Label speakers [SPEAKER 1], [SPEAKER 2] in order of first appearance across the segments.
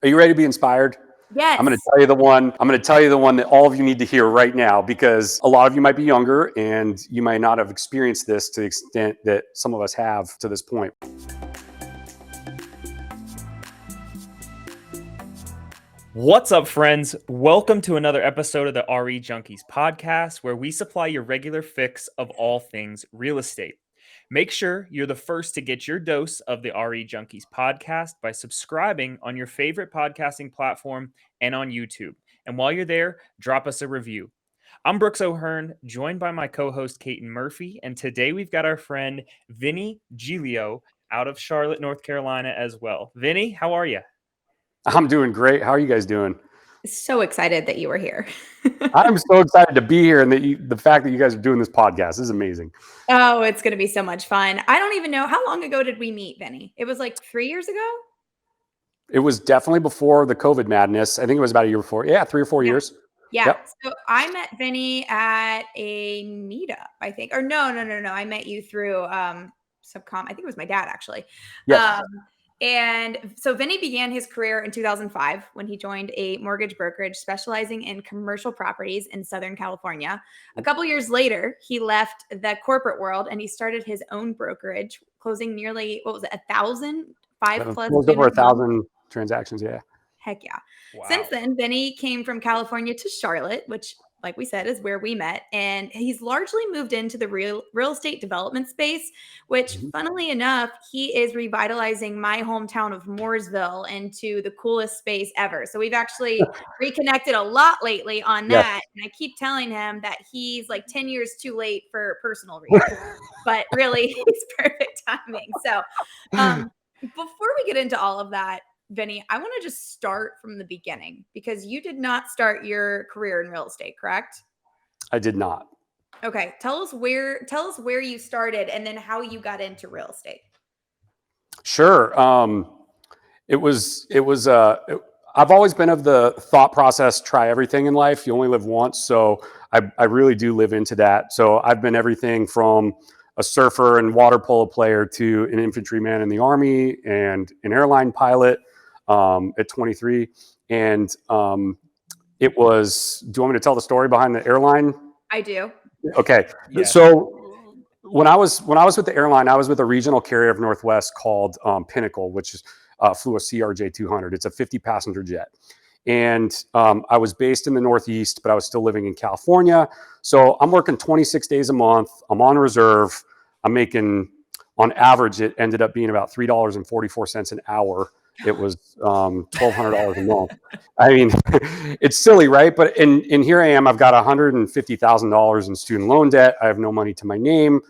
[SPEAKER 1] Are you ready to be inspired?
[SPEAKER 2] Yes.
[SPEAKER 1] I'm going to tell you the one. I'm going to tell you the one that all of you need to hear right now, because a lot of you might be younger and you might not have experienced this to the extent that some of us have to this point.
[SPEAKER 3] What's up, friends? Welcome to another episode of the RE Junkies podcast, where we supply your regular fix of all things real estate. Make sure you're the first to get your dose of the RE Junkies podcast by subscribing on your favorite podcasting platform and on YouTube. And while you're there, drop us a review. I'm Brooks O'Hearn, joined by my co-host Kaiten Murphy, and today we've got our friend Vinny Giglio out of Charlotte, North Carolina as well. Vinny, how are you?
[SPEAKER 1] I'm doing great. How are you guys doing?
[SPEAKER 2] So excited that you were here.
[SPEAKER 1] I'm so excited to be here, and the fact that you guys are doing this podcast is amazing.
[SPEAKER 2] Oh, it's going to be so much fun. I don't even know. How long ago did we meet, Vinny? It was like 3 years ago?
[SPEAKER 1] It was definitely before the COVID madness. I think it was about a year before. Yeah, 3 or 4 years.
[SPEAKER 2] Yeah.
[SPEAKER 1] Yep.
[SPEAKER 2] So I met Vinny at a meetup, I think. Or no. I met you through Subcom. I think it was my dad, actually.
[SPEAKER 1] Yes.
[SPEAKER 2] And so Vinny began his career in 2005 when he joined a mortgage brokerage specializing in commercial properties in Southern California. A couple years later, he left the corporate world and he started his own brokerage, closing nearly, 1,000, 5+
[SPEAKER 1] Closed over 1,000 transactions. Yeah.
[SPEAKER 2] Heck yeah.
[SPEAKER 3] Wow.
[SPEAKER 2] Since then, Vinny came from California to Charlotte, which, like we said, is where we met. And he's largely moved into the real estate development space, which, funnily enough, he is revitalizing my hometown of Mooresville into the coolest space ever. So we've actually reconnected a lot lately on that. And I keep telling him that he's like 10 years too late for personal reasons, but really it's perfect timing. So before we get into all of that, Vinny, I want to just start from the beginning, because you did not start your career in real estate, correct?
[SPEAKER 1] I did not.
[SPEAKER 2] Okay. Tell us where you started and then how you got into real estate.
[SPEAKER 1] Sure. I've always been of the thought process, try everything in life. You only live once. So I really do live into that. So I've been everything from a surfer and water polo player to an infantryman in the Army and an airline pilot at 23. And it was, do you want me to tell the story behind the airline?
[SPEAKER 2] I do.
[SPEAKER 1] Okay.
[SPEAKER 3] Yeah.
[SPEAKER 1] So when I was with the airline, I was with a regional carrier of Northwest called Pinnacle, which is flew a CRJ 200. It's a 50-passenger jet. And I was based in the Northeast, but I was still living in California. So I'm working 26 days a month. I'm on reserve. I'm making, on average, it ended up being about $3.44 an hour. It was $1,200 a month. I mean, it's silly, right? But and here I am. I've got $150,000 in student loan debt. I have no money to my name.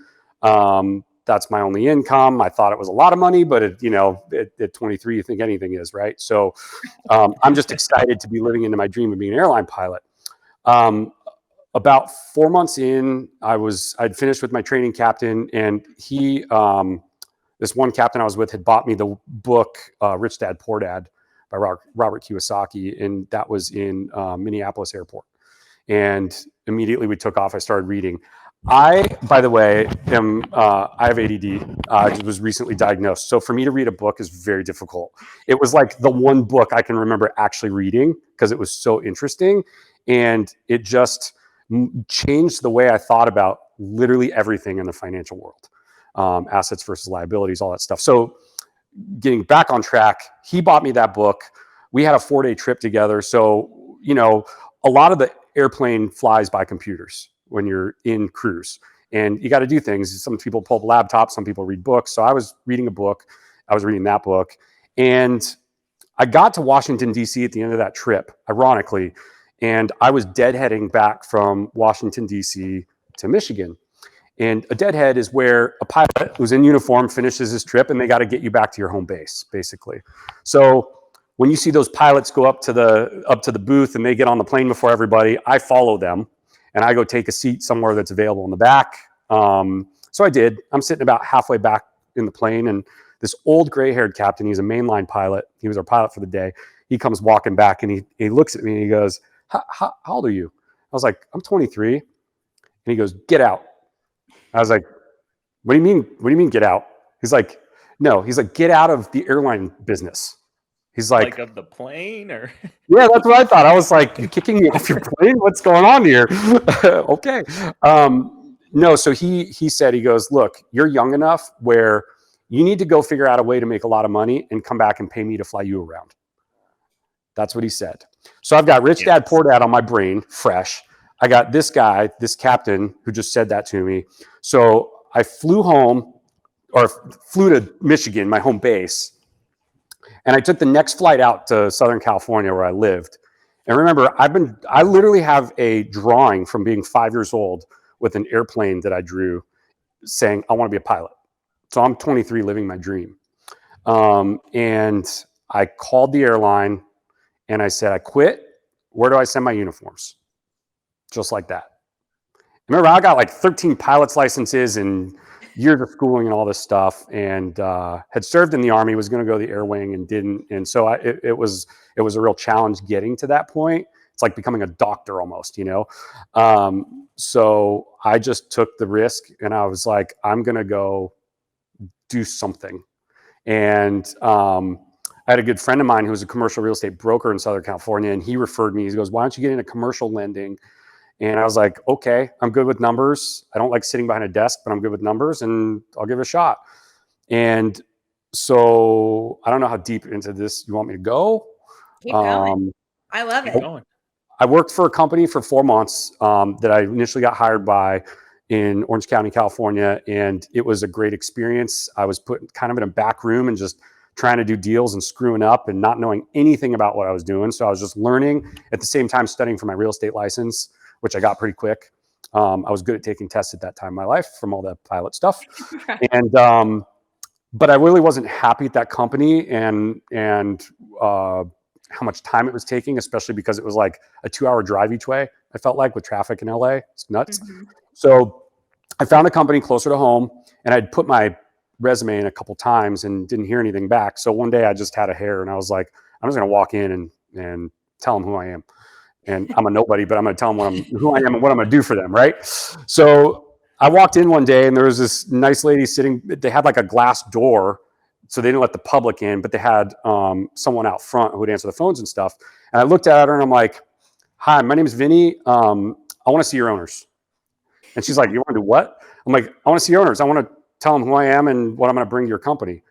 [SPEAKER 1] That's my only income. I thought it was a lot of money, but at 23, you think anything is, right? So I'm just excited to be living into my dream of being an airline pilot. About 4 months in, I'd finished with my training captain, and he, this one captain I was with, had bought me the book Rich Dad Poor Dad by Robert Kiyosaki, and that was in Minneapolis Airport. And immediately we took off. I started reading. I, by the way, I have ADD. I was recently diagnosed. So for me to read a book is very difficult. It was like the one book I can remember actually reading because it was so interesting. And it just changed the way I thought about literally everything in the financial world. Assets versus liabilities, all that stuff. So getting back on track, he bought me that book. We had a 4-day trip together. So, a lot of the airplane flies by computers when you're in cruise, and you got to do things. Some people pull up laptops, some people read books. So I was reading a book. I was reading that book, and I got to Washington, D.C. at the end of that trip, ironically, and I was deadheading back from Washington, D.C. to Michigan. And a deadhead is where a pilot who's in uniform finishes his trip and they got to get you back to your home base, basically. So when you see those pilots go up to the booth and they get on the plane before everybody, I follow them and I go take a seat somewhere that's available in the back. So I did. I'm sitting about halfway back in the plane, and this old gray-haired captain, he's a mainline pilot. He was our pilot for the day. He comes walking back and he looks at me and he goes, how old are you? I was like, I'm 23. And he goes, get out. I was like, what do you mean? What do you mean get out? He's like, no. He's like, get out of the airline business. He's like,
[SPEAKER 3] of the plane or?
[SPEAKER 1] yeah, that's what I thought. I was like, you kicking me off your plane? What's going on here? Okay. No, so he said, he goes, look, you're young enough where you need to go figure out a way to make a lot of money and come back and pay me to fly you around. That's what he said. So I've got Rich Dad Poor Dad on my brain, fresh. I got this guy, this captain who just said that to me. So I flew home, or flew to Michigan, my home base. And I took the next flight out to Southern California where I lived. And remember, I literally have a drawing from being 5 years old with an airplane that I drew saying, I want to be a pilot. So I'm 23 living my dream. And I called the airline and I said, I quit. Where do I send my uniforms? Just like that. Remember, I got like 13 pilot's licenses and years of schooling and all this stuff, and had served in the Army, was going to go to the air wing and didn't. And so it was a real challenge getting to that point. It's like becoming a doctor almost, you know? So I just took the risk and I was like, I'm going to go do something. And I had a good friend of mine who was a commercial real estate broker in Southern California, and he referred me. He goes, why don't you get into commercial lending? And I was like, okay, I'm good with numbers. I don't like sitting behind a desk, but I'm good with numbers and I'll give it a shot. And so I don't know how deep into this you want me to go.
[SPEAKER 2] Keep going. I love it.
[SPEAKER 1] I worked for a company for 4 months that I initially got hired by in Orange County, California. And it was a great experience. I was put kind of in a back room and just trying to do deals and screwing up and not knowing anything about what I was doing. So I was just learning at the same time, studying for my real estate license, which I got pretty quick. I was good at taking tests at that time in my life from all the pilot stuff.
[SPEAKER 2] Right.
[SPEAKER 1] And, but I really wasn't happy at that company and how much time it was taking, especially because it was like a 2-hour drive each way. I felt like with traffic in LA, it's nuts. Mm-hmm. So I found a company closer to home, and I'd put my resume in a couple times and didn't hear anything back. So one day I just had a hair and I was like, I'm just going to walk in and tell them who I am. And I'm a nobody, but I'm going to tell them who I am and what I'm going to do for them, right? So I walked in one day and there was this nice lady sitting. They had like a glass door, so they didn't let the public in, but they had someone out front who would answer the phones and stuff. And I looked at her and I'm like, hi, my name is Vinny. I want to see your owners. And she's like, you want to do what? I'm like, I want to see your owners. I want to tell them who I am and what I'm going to bring to your company.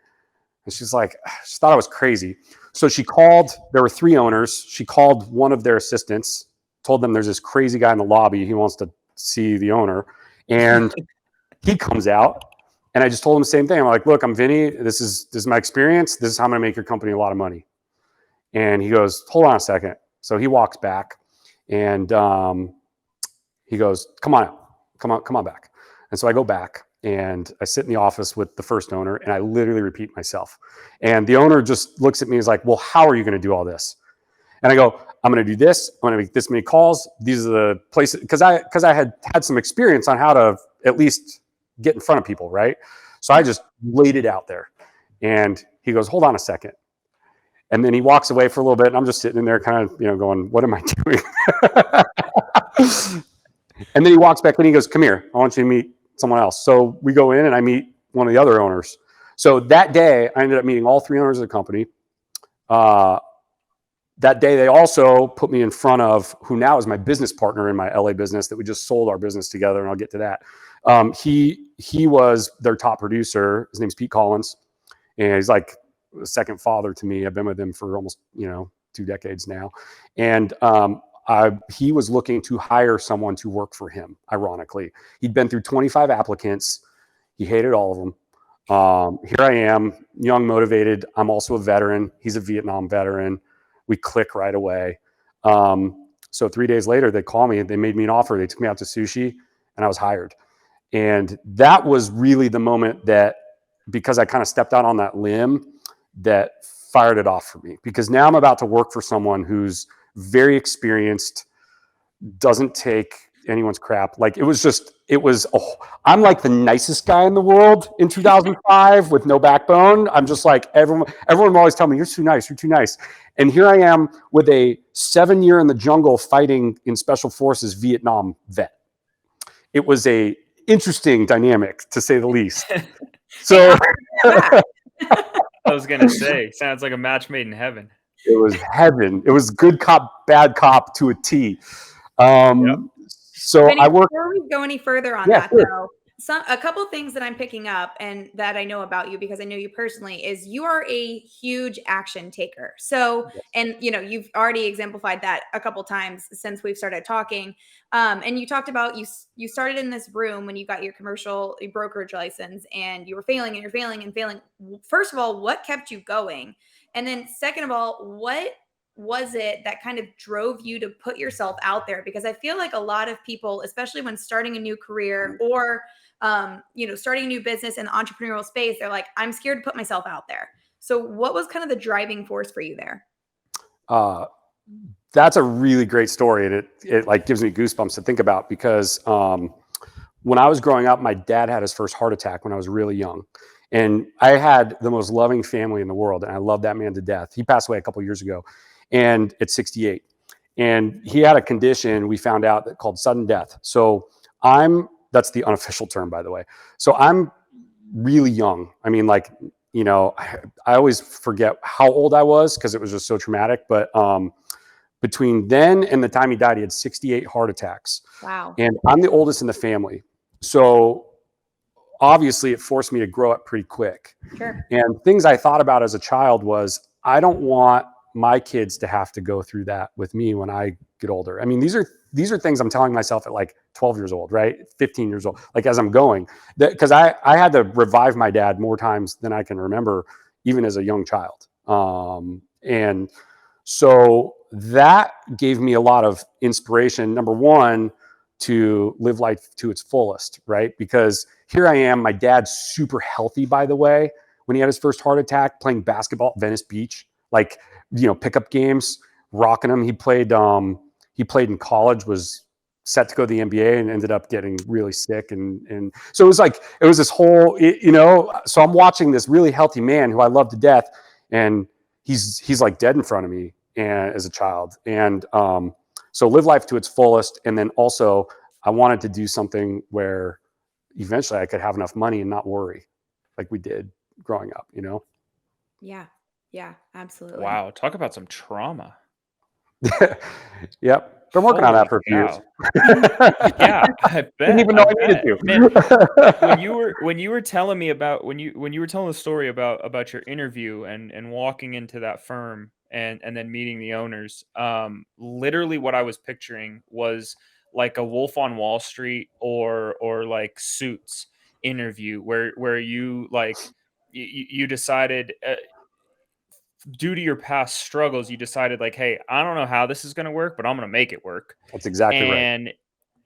[SPEAKER 1] And she's like, she thought I was crazy. So she called, there were 3 owners. She called one of their assistants, told them there's this crazy guy in the lobby. He wants to see the owner. And he comes out and I just told him the same thing. I'm like, look, I'm Vinny. This is my experience. This is how I'm going to make your company a lot of money. And he goes, hold on a second. So he walks back and he goes, come on back. And so I go back. And I sit in the office with the first owner and I literally repeat myself. And the owner just looks at me and is like, well, how are you going to do all this? And I go, I'm going to do this. I'm going to make this many calls. These are the places, because I had some experience on how to at least get in front of people, right? So I just laid it out there. And he goes, hold on a second. And then he walks away for a little bit and I'm just sitting in there kind of, going, what am I doing? And then he walks back and he goes, come here. I want you to meet someone else. So we go in and I meet one of the other owners. So that day I ended up meeting all 3 owners of the company. That day they also put me in front of who now is my business partner in my LA business that we just sold our business together, and I'll get to that. He was their top producer. His name's Pete Collins, and he's like a second father to me. I've been with him for almost 2 decades now. And he was looking to hire someone to work for him. Ironically, he'd been through 25 applicants. He hated all of them. Here I am, young, motivated. I'm also a veteran. He's a Vietnam veteran. We click right away. So 3 days later, they call me and they made me an offer. They took me out to sushi and I was hired. And that was really the moment that, because I kind of stepped out on that limb, that fired it off for me. Because now I'm about to work for someone who's very experienced, doesn't take anyone's crap. Like I'm like the nicest guy in the world in 2005 with no backbone. I'm just like, everyone will always tell me, you're too nice. And here I am with a 7-year in the jungle fighting in special forces Vietnam vet. It was a interesting dynamic, to say the least. So
[SPEAKER 3] I was going to say, sounds like a match made in heaven.
[SPEAKER 1] It was heaven. It was good cop, bad cop to a T. So
[SPEAKER 2] Vinny,
[SPEAKER 1] I worked.
[SPEAKER 2] before we go any further on
[SPEAKER 1] Yeah,
[SPEAKER 2] that,
[SPEAKER 1] sure.
[SPEAKER 2] though, a couple things that I'm picking up and that I know about you because I know you personally is you are a huge action taker. So, and you've already exemplified that a couple times since we've started talking. And you talked about you started in this room when you got your commercial brokerage license, and you were failing and you're failing and failing. First of all, what kept you going? And then second of all, what was it that kind of drove you to put yourself out there? Because I feel like a lot of people, especially when starting a new career or starting a new business in the entrepreneurial space, they're like, I'm scared to put myself out there. So what was kind of the driving force for you there?
[SPEAKER 1] That's a really great story, and it like gives me goosebumps to think about because when I was growing up, my dad had his first heart attack when I was really young, and I had the most loving family in the world, and I love that man to death. He passed away a couple years ago, and at 68, and he had a condition we found out that called sudden death. So that's the unofficial term, by the way. So I'm really young. I mean, like, I always forget how old I was because it was just so traumatic. But between then and the time he died, he had 68 heart attacks.
[SPEAKER 2] Wow.
[SPEAKER 1] And I'm the oldest in the family. So obviously it forced me to grow up pretty quick.
[SPEAKER 2] Sure.
[SPEAKER 1] And things I thought about as a child was, I don't want my kids to have to go through that with me when I get older. I mean, these are things I'm telling myself at like 12 years old, right? 15 years old, like as I'm going, because I had to revive my dad more times than I can remember, even as a young child. And so that gave me a lot of inspiration. Number one, to live life to its fullest, right? Because here I am, my dad's super healthy, by the way, when he had his first heart attack, playing basketball at Venice Beach, like, pickup games, rocking them. He played in college, was set to go to the NBA and ended up getting really sick. And so it was this whole, so I'm watching this really healthy man who I love to death. And he's like dead in front of me and as a child. And so live life to its fullest. And then also I wanted to do something where eventually I could have enough money and not worry like we did growing up,
[SPEAKER 2] Yeah. Yeah, absolutely.
[SPEAKER 3] Wow, talk about some trauma.
[SPEAKER 1] Yep. Been working on that for a few years.
[SPEAKER 3] Yeah, I bet.
[SPEAKER 1] Didn't even know I needed to.
[SPEAKER 3] Man, when you were telling me about when you were telling the story about your interview and walking into that firm and then meeting the owners, literally what I was picturing was like a Wolf on Wall Street or like Suits interview where you like you decided due to your past struggles, you decided like, hey, I don't know how this is going to work, but I'm going to make it work.
[SPEAKER 1] That's exactly right.
[SPEAKER 3] And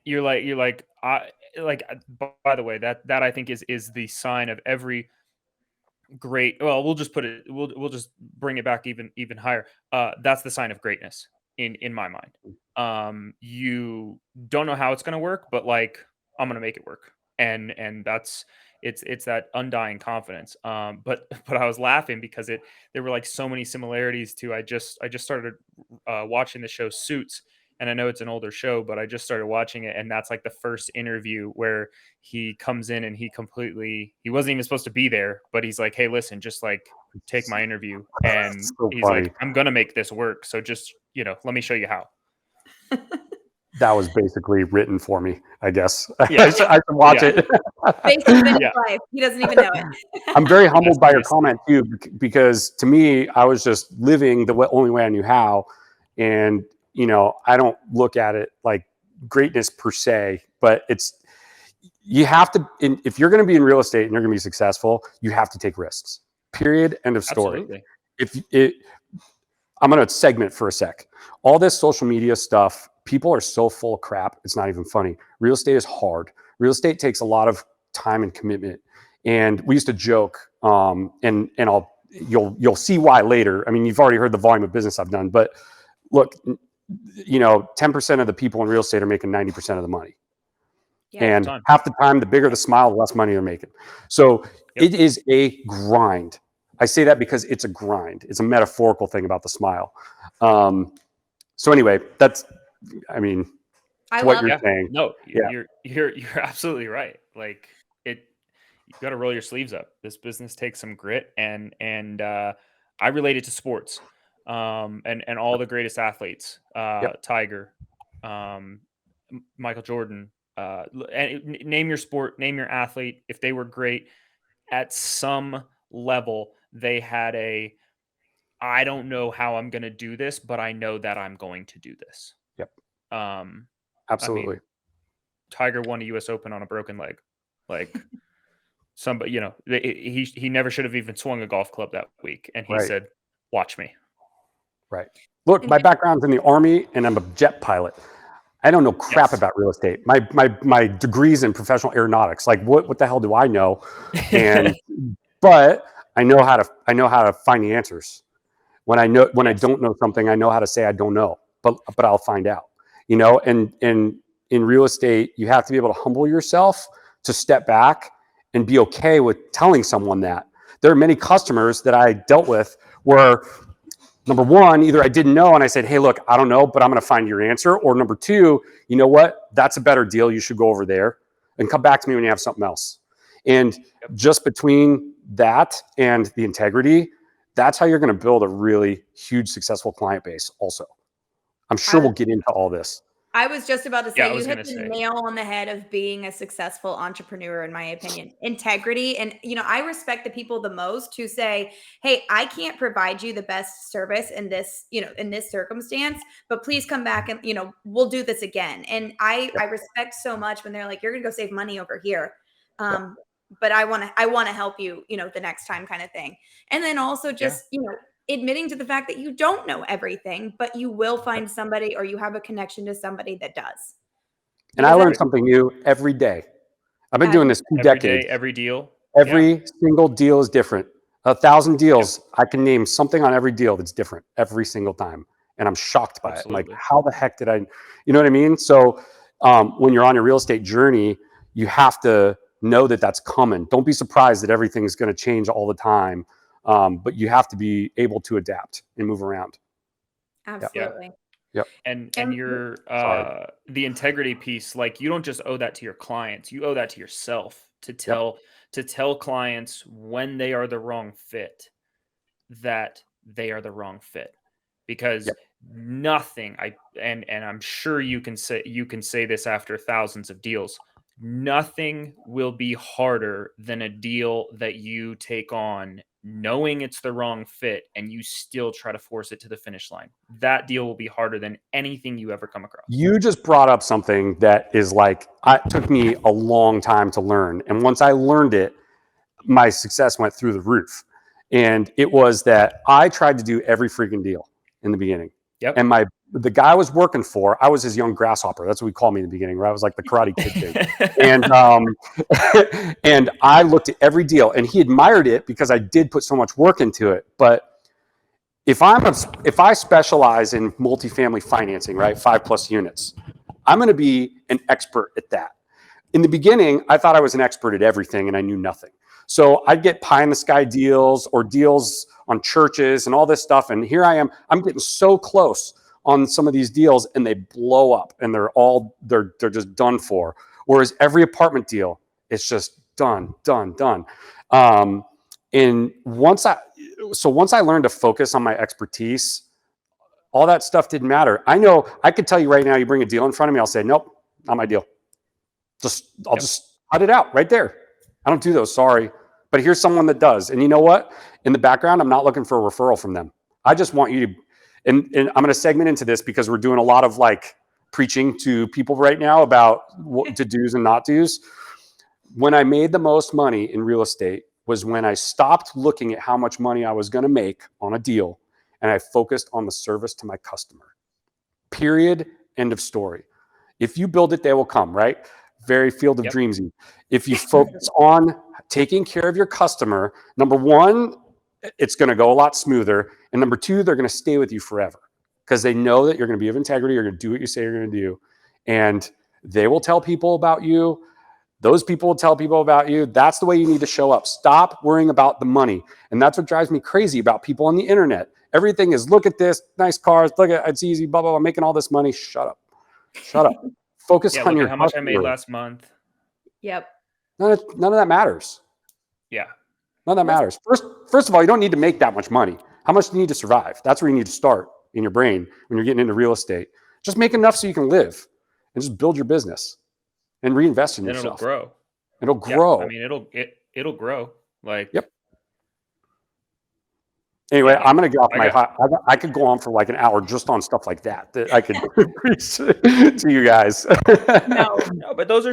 [SPEAKER 3] you're like, by the way, that I think is the sign of every great, well, we'll just put it, we'll just bring it back even higher. That's the sign of greatness in my mind. You don't know how it's going to work, but like, I'm going to make it work. And that's, it's that undying confidence. But I was laughing because there were like so many similarities to, I just started watching the show Suits, and I know it's an older show, but I just started watching it, and that's like the first interview where he comes in and he wasn't even supposed to be there, but he's like, hey, listen, just like take my interview. And
[SPEAKER 1] So
[SPEAKER 3] he's
[SPEAKER 1] funny.
[SPEAKER 3] like, I'm going to make this work. So just, let me show you how.
[SPEAKER 1] That was basically written for me, I guess.
[SPEAKER 3] Yeah.
[SPEAKER 1] I should watch it.
[SPEAKER 2] Based on Vinny's life. He doesn't even know it.
[SPEAKER 1] I'm very humbled by your comment too, because to me, I was just living the only way I knew how. And, I don't look at it like greatness per se, but you have to, if you're going to be in real estate and you're going to be successful, you have to take risks, period. End of story.
[SPEAKER 3] Absolutely.
[SPEAKER 1] I'm going to segment for a sec. All this social media stuff, people are so full of crap. It's not even funny. Real estate is hard. Real estate takes a lot of time and commitment. And we used to joke, and you'll see why later. I mean, you've already heard the volume of business I've done, but look, 10% of the people in real estate are making 90% of the money. Yeah, and half the time, the bigger the smile, the less money they're making. So It is a grind. I say that because it's a grind. It's a metaphorical thing about the smile. So anyway, that's, what you're saying.
[SPEAKER 3] No, you're absolutely right. Like you got to roll your sleeves up. This business takes some grit, and I relate it to sports. and all the greatest athletes, Tiger, Michael Jordan, and name your sport, name your athlete. If they were great at some level, they had I don't know how I'm going to do this, but I know that I'm going to do this.
[SPEAKER 1] Yep.
[SPEAKER 3] Um,
[SPEAKER 1] Absolutely.
[SPEAKER 3] I mean, Tiger won a U.S. Open on a broken leg. Like somebody, he never should have even swung a golf club that week. And he said, "Watch me."
[SPEAKER 1] Right. Look, my background's in the Army, and I'm a jet pilot. I don't know crap about real estate. My degree's in professional aeronautics. Like, what the hell do I know? And but I know how to find the answers. When I don't know something, I know how to say I don't know, but I'll find out. And in real estate, you have to be able to humble yourself to step back and be okay with telling someone that. There are many customers that I dealt with where, number one, either I didn't know and I said, hey, look, I don't know, but I'm going to find your answer. Or number two, you know what? That's a better deal. You should go over there and come back to me when you have something else. And just between that and the integrity, that's how you're going to build a really huge, successful client base also. I'm sure we'll get into all this.
[SPEAKER 2] I was just about to say, you hit the nail on the head of being a successful entrepreneur, in my opinion. Integrity. And, I respect the people the most who say, hey, I can't provide you the best service in this, in this circumstance, but please come back and, we'll do this again. And I respect so much when they're like, you're going to go save money over here. But I want to help you, the next time, kind of thing. And then also just, admitting to the fact that you don't know everything, but you will find somebody, or you have a connection to somebody that does.
[SPEAKER 1] And I learn something new every day. I've been doing this 2 decades.
[SPEAKER 3] Every deal.
[SPEAKER 1] Every single deal is different. 1,000 deals, I can name something on every deal that's different every single time. And I'm shocked by it. I'm like, how the heck did I, you know what I mean? So when you're on your real estate journey, you have to know that that's coming. Don't be surprised that everything's going to change all the time. But you have to be able to adapt and move around.
[SPEAKER 2] Absolutely.
[SPEAKER 1] Yep.
[SPEAKER 3] And your the integrity piece, like, you don't just owe that to your clients, you owe that to yourself to tell clients when they are the wrong fit, that they are the wrong fit. Because nothing, and I'm sure you can say this after thousands of deals, nothing will be harder than a deal that you take on knowing it's the wrong fit and you still try to force it to the finish line. That deal will be harder than anything you ever come across.
[SPEAKER 1] You just brought up something that is like, it took me a long time to learn. And once I learned it, my success went through the roof. And it was that I tried to do every freaking deal in the beginning.
[SPEAKER 3] Yep.
[SPEAKER 1] And the guy I was working for, I was his young grasshopper. That's what we called me in the beginning, where I was like the Karate Kid thing. And and I looked at every deal, and he admired it because I did put so much work into it. But if I specialize in multifamily financing, right, 5+ units, I'm going to be an expert at that. In the beginning, I thought I was an expert at everything, and I knew nothing. So I'd get pie in the sky deals or deals on churches and all this stuff. And here I am, I'm getting so close on some of these deals, and they blow up, and they're just done for. Whereas every apartment deal, it's just done. And once I learned to focus on my expertise, all that stuff didn't matter. I know I could tell you right now, you bring a deal in front of me, I'll say, nope, not my deal. I'll just cut it out right there. I don't do those, sorry. But here's someone that does. And you know what? In the background, I'm not looking for a referral from them. I just want you to, and I'm going to segment into this because we're doing a lot of like preaching to people right now about what to do's and not do's. When I made the most money in real estate was when I stopped looking at how much money I was going to make on a deal, and I focused on the service to my customer. Period. End of story. If you build it, they will come, right? Very Field of Dreamsy. If you focus on taking care of your customer, number one, it's going to go a lot smoother. And number two, they're going to stay with you forever because they know that you're going to be of integrity. You're going to do what you say you're going to do. And they will tell people about you. Those people will tell people about you. That's the way you need to show up. Stop worrying about the money. And that's what drives me crazy about people on the internet. Everything is, look at this, nice cars, look at it's easy, blah, blah, blah, I'm making all this money. Shut up. Focus on your
[SPEAKER 3] how much
[SPEAKER 1] customer.
[SPEAKER 3] I made last month.
[SPEAKER 2] Yep.
[SPEAKER 1] None of that matters.
[SPEAKER 3] Yeah.
[SPEAKER 1] None of that matters. First of all, you don't need to make that much money. How much do you need to survive? That's where you need to start in your brain when you're getting into real estate. Just make enough so you can live and just build your business and reinvest in
[SPEAKER 3] Then it'll
[SPEAKER 1] yourself.
[SPEAKER 3] grow.
[SPEAKER 1] It'll
[SPEAKER 3] Yeah,
[SPEAKER 1] grow.
[SPEAKER 3] I mean, it'll grow. Like,
[SPEAKER 1] Yep. Anyway,
[SPEAKER 3] yeah,
[SPEAKER 1] I'm going to get off
[SPEAKER 3] I
[SPEAKER 1] my
[SPEAKER 3] got-
[SPEAKER 1] hot. I could go on for like an hour just on stuff like that I could preach to you guys.
[SPEAKER 2] No.
[SPEAKER 3] No, but those are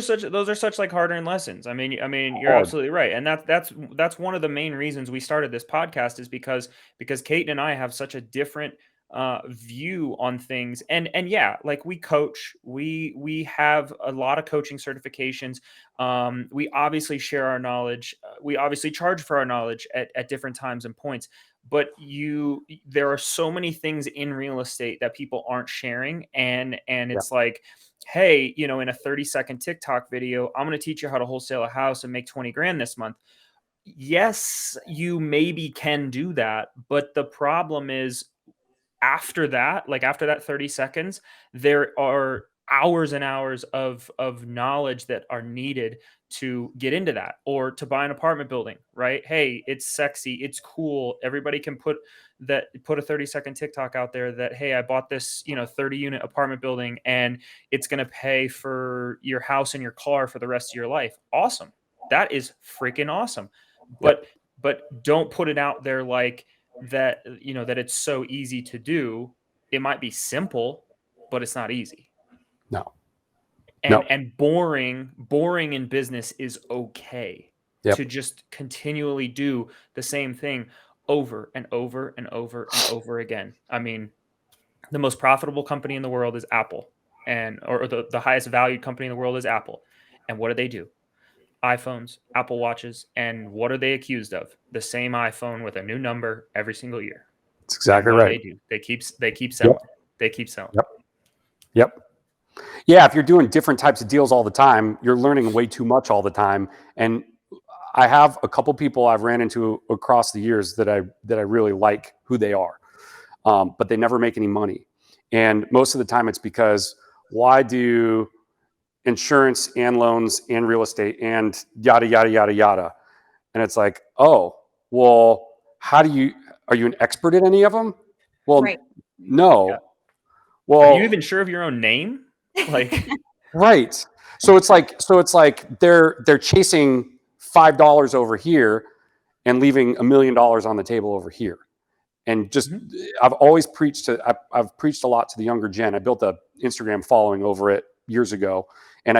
[SPEAKER 3] such like hard-earned lessons. I mean, you're
[SPEAKER 1] Hard.
[SPEAKER 3] absolutely right, and that's one of the main reasons we started this podcast is because Kate and I have such a different view on things, and yeah, like we coach, we have a lot of coaching certifications. We obviously share our knowledge. We obviously charge for our knowledge at different times and points. But there are so many things in real estate that people aren't sharing, and it's like, hey, in a 30-second TikTok video, I'm going to teach you how to wholesale a house and make 20 grand this month. Yes, you maybe can do that, but the problem is after that, like after that 30 seconds, there are hours and hours of knowledge that are needed to get into that or to buy an apartment building, right? Hey, it's sexy, it's cool. Everybody can put a 30-second TikTok out there that, hey, I bought this, 30 unit apartment building and it's going to pay for your house and your car for the rest of your life. Awesome. That is freaking awesome.
[SPEAKER 1] Yep.
[SPEAKER 3] But don't put it out there like that, that it's so easy to do. It might be simple, but it's not easy.
[SPEAKER 1] No.
[SPEAKER 3] And boring in business is okay.
[SPEAKER 1] Yep.
[SPEAKER 3] To just continually do the same thing over and over and over and over again. I mean, the most profitable company in the world is Apple, or the highest valued company in the world is Apple. And what do? iPhones, Apple Watches, and what are they accused of? The same iPhone with a new number every single year.
[SPEAKER 1] That's exactly
[SPEAKER 3] what
[SPEAKER 1] right.
[SPEAKER 3] do? They keep selling.
[SPEAKER 1] Yep.
[SPEAKER 3] They keep selling.
[SPEAKER 1] Yep. Yeah, if you're doing different types of deals all the time, you're learning way too much all the time. And I have a couple people I've ran into across the years that I really like who they are, but they never make any money. And most of the time, it's because why do insurance and loans and real estate and yada yada yada yada? And it's like, oh, well, are you an expert in any of them? Well,
[SPEAKER 2] Right.
[SPEAKER 1] no.
[SPEAKER 3] Yeah.
[SPEAKER 1] Well,
[SPEAKER 3] are you even sure of your own name? Like,
[SPEAKER 1] right. So it's like they're chasing $5 over here and leaving $1 million on the table over here. And just, I've always preached I've preached a lot to the younger gen. I built a Instagram following over it years ago, and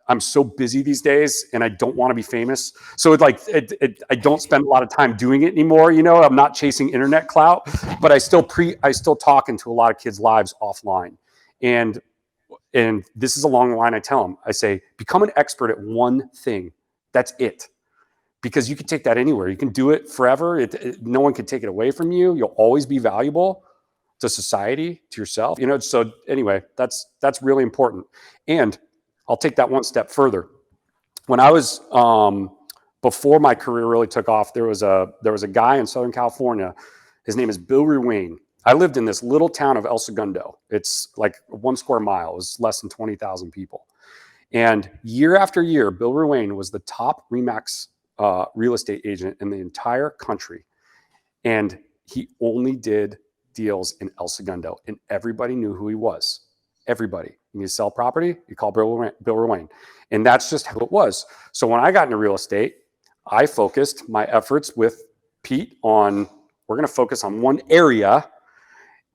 [SPEAKER 1] I'm so busy these days, and I don't want to be famous. So I don't spend a lot of time doing it anymore. I'm not chasing internet clout, but I still talk into a lot of kids' lives offline. And this is along the line I tell them. I say, become an expert at one thing. That's it. Because you can take that anywhere. You can do it forever. No one can take it away from you. You'll always be valuable to society, to yourself. So anyway, that's really important. And I'll take that one step further. When I was before my career really took off, there was a guy in Southern California. His name is Bill Ruane. I lived in this little town of El Segundo. It's like 1 square mile. It was less than 20,000 people. And year after year, Bill Ruane was the top RE/MAX real estate agent in the entire country. And he only did deals in El Segundo, and everybody knew who he was. Everybody. You need to sell property, you call Bill Ruane. And that's just how it was. So when I got into real estate, I focused my efforts with Pete on, we're going to focus on one area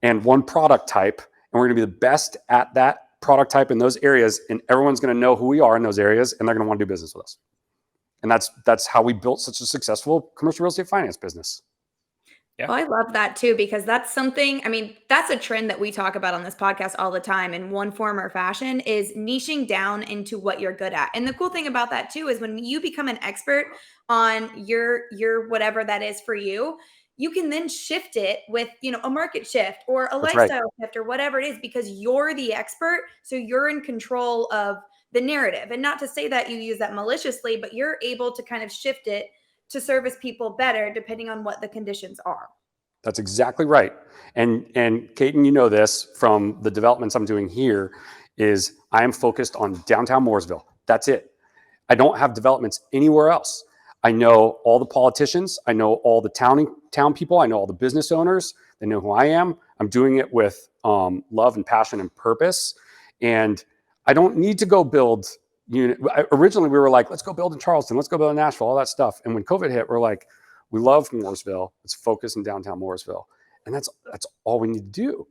[SPEAKER 1] and one product type, and we're going to be the best at that product type in those areas, and everyone's going to know who we are in those areas, and they're going to want to do business with us. And that's how we built such a successful commercial real estate finance business.
[SPEAKER 3] Yeah.
[SPEAKER 2] Well, I love that too, because that's something, that's a trend that we talk about on this podcast all the time in one form or fashion, is niching down into what you're good at. And the cool thing about that too is when you become an expert on your whatever that is for you, you can then shift it with, a market shift or a
[SPEAKER 1] That's
[SPEAKER 2] lifestyle
[SPEAKER 1] right.
[SPEAKER 2] shift or whatever it is, because you're the expert. So you're in control of the narrative. And not to say that you use that maliciously, but you're able to kind of shift it to service people better depending on what the conditions are.
[SPEAKER 1] That's exactly right. And Kaiten, you know this from the developments I'm doing here, is I am focused on downtown Mooresville. That's it. I don't have developments anywhere else. I know all the politicians. I know all the downtown people. I know all the business owners. They know who I am. I'm doing it with love and passion and purpose. And I don't need to go build originally we were like, let's go build in Charleston, let's go build in Nashville, all that stuff. And when COVID hit, we're like, we love Mooresville. Let's focus in downtown Mooresville. And that's all we need to do.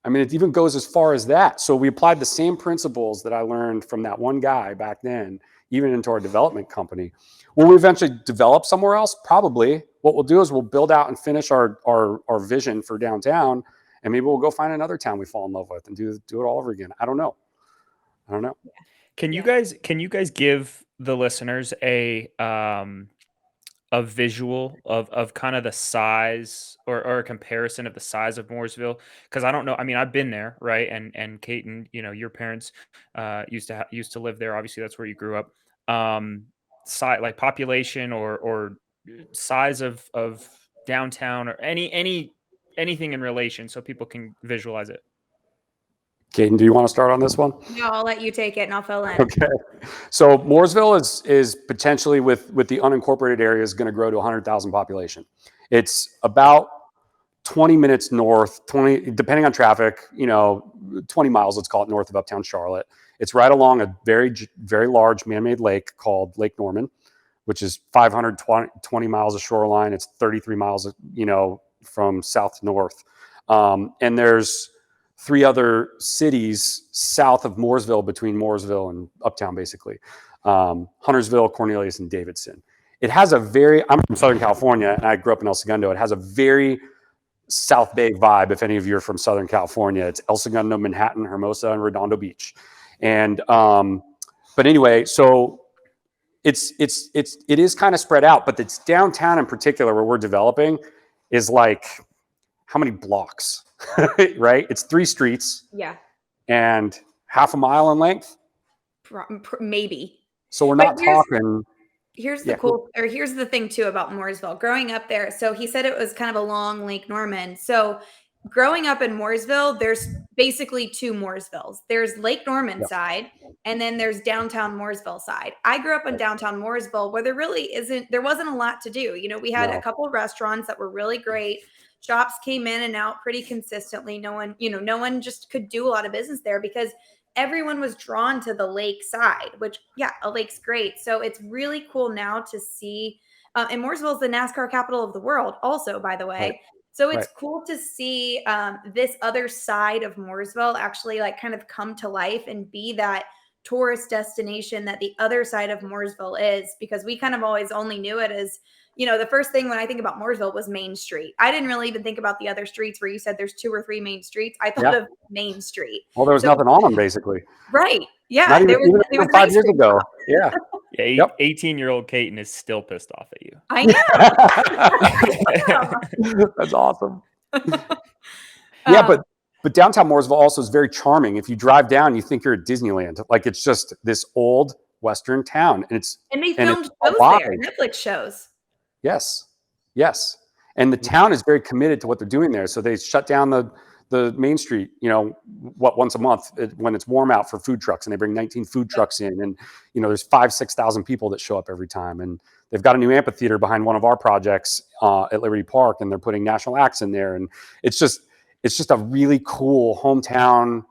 [SPEAKER 1] I mean, it even goes as far as that. So we applied the same principles that I learned from that one guy back then, even into our development company. Will we eventually develop somewhere else? Probably. What we'll do is we'll build out and finish our vision for downtown, and maybe we'll go find another town we fall in love with and do it all over again. I don't know.
[SPEAKER 3] Can you guys give the listeners a visual of kind of the size or a comparison of the size of Mooresville? Because I don't know. I mean, I've been there, right? And Kaiten, your parents used to live there. Obviously, that's where you grew up. Size, like population or size of downtown or anything in relation, so people can visualize it.
[SPEAKER 1] Kaiten, do you want to start on this one?
[SPEAKER 2] No, I'll let you take it and I'll fill in.
[SPEAKER 1] Okay. So Mooresville is potentially with the unincorporated area is going to grow to 100,000 population. It's about 20 minutes north, depending on traffic, 20 miles, let's call it, north of uptown Charlotte. It's right along a very, very large man-made lake called Lake Norman, which is 520 miles of shoreline. It's 33 miles, from south to north. And there's 3 other cities south of Mooresville, between Mooresville and uptown, basically. Huntersville, Cornelius, and Davidson. It has I'm from Southern California, and I grew up in El Segundo. It has a very South Bay vibe. If any of you are from Southern California, it's El Segundo, Manhattan, Hermosa, and Redondo Beach. And, but anyway, so it is kind of spread out, but it's downtown in particular where we're developing is like, how many blocks? Right? It's 3 streets.
[SPEAKER 2] Yeah.
[SPEAKER 1] And half a mile in length.
[SPEAKER 2] Maybe.
[SPEAKER 1] So we're not talking.
[SPEAKER 2] Here's the thing too about Mooresville. Growing up there, so he said it was kind of along Lake Norman. So growing up in Mooresville, there's basically 2 Mooresvilles. There's Lake Norman side, and then there's downtown Mooresville side. I grew up in downtown Mooresville, where there wasn't a lot to do. We had a couple of restaurants that were really great. Shops came in and out pretty consistently. No one just could do a lot of business there because everyone was drawn to the lake side, which, a lake's great. So it's really cool now to see, and Mooresville is the NASCAR capital of the world also, by the way.
[SPEAKER 1] Right.
[SPEAKER 2] So it's cool to see this other side of Mooresville actually like kind of come to life and be that tourist destination that the other side of Mooresville is, because we kind of always only knew it as, the first thing when I think about Mooresville was Main Street. I didn't really even think about the other streets where you said there's 2 or 3 main streets. I thought of Main Street.
[SPEAKER 1] Well, there was nothing on them, basically.
[SPEAKER 2] Right. Yeah.
[SPEAKER 1] Not even 5 years ago. Yeah.
[SPEAKER 3] 18-year-old Kaiten is still pissed off at you.
[SPEAKER 2] I
[SPEAKER 1] know. That's awesome. But downtown Mooresville also is very charming. If you drive down, you think you're at Disneyland. Like, it's just this old Western town. And
[SPEAKER 2] they filmed shows there, Netflix shows.
[SPEAKER 1] Yes. And the town is very committed to what they're doing there. So they shut down the main street, once a month when it's warm out for food trucks, and they bring 19 food trucks in, and, there's 5,000-6,000 people that show up every time. And they've got a new amphitheater behind one of our projects at Liberty Park, and they're putting national acts in there. And it's just a really cool hometown,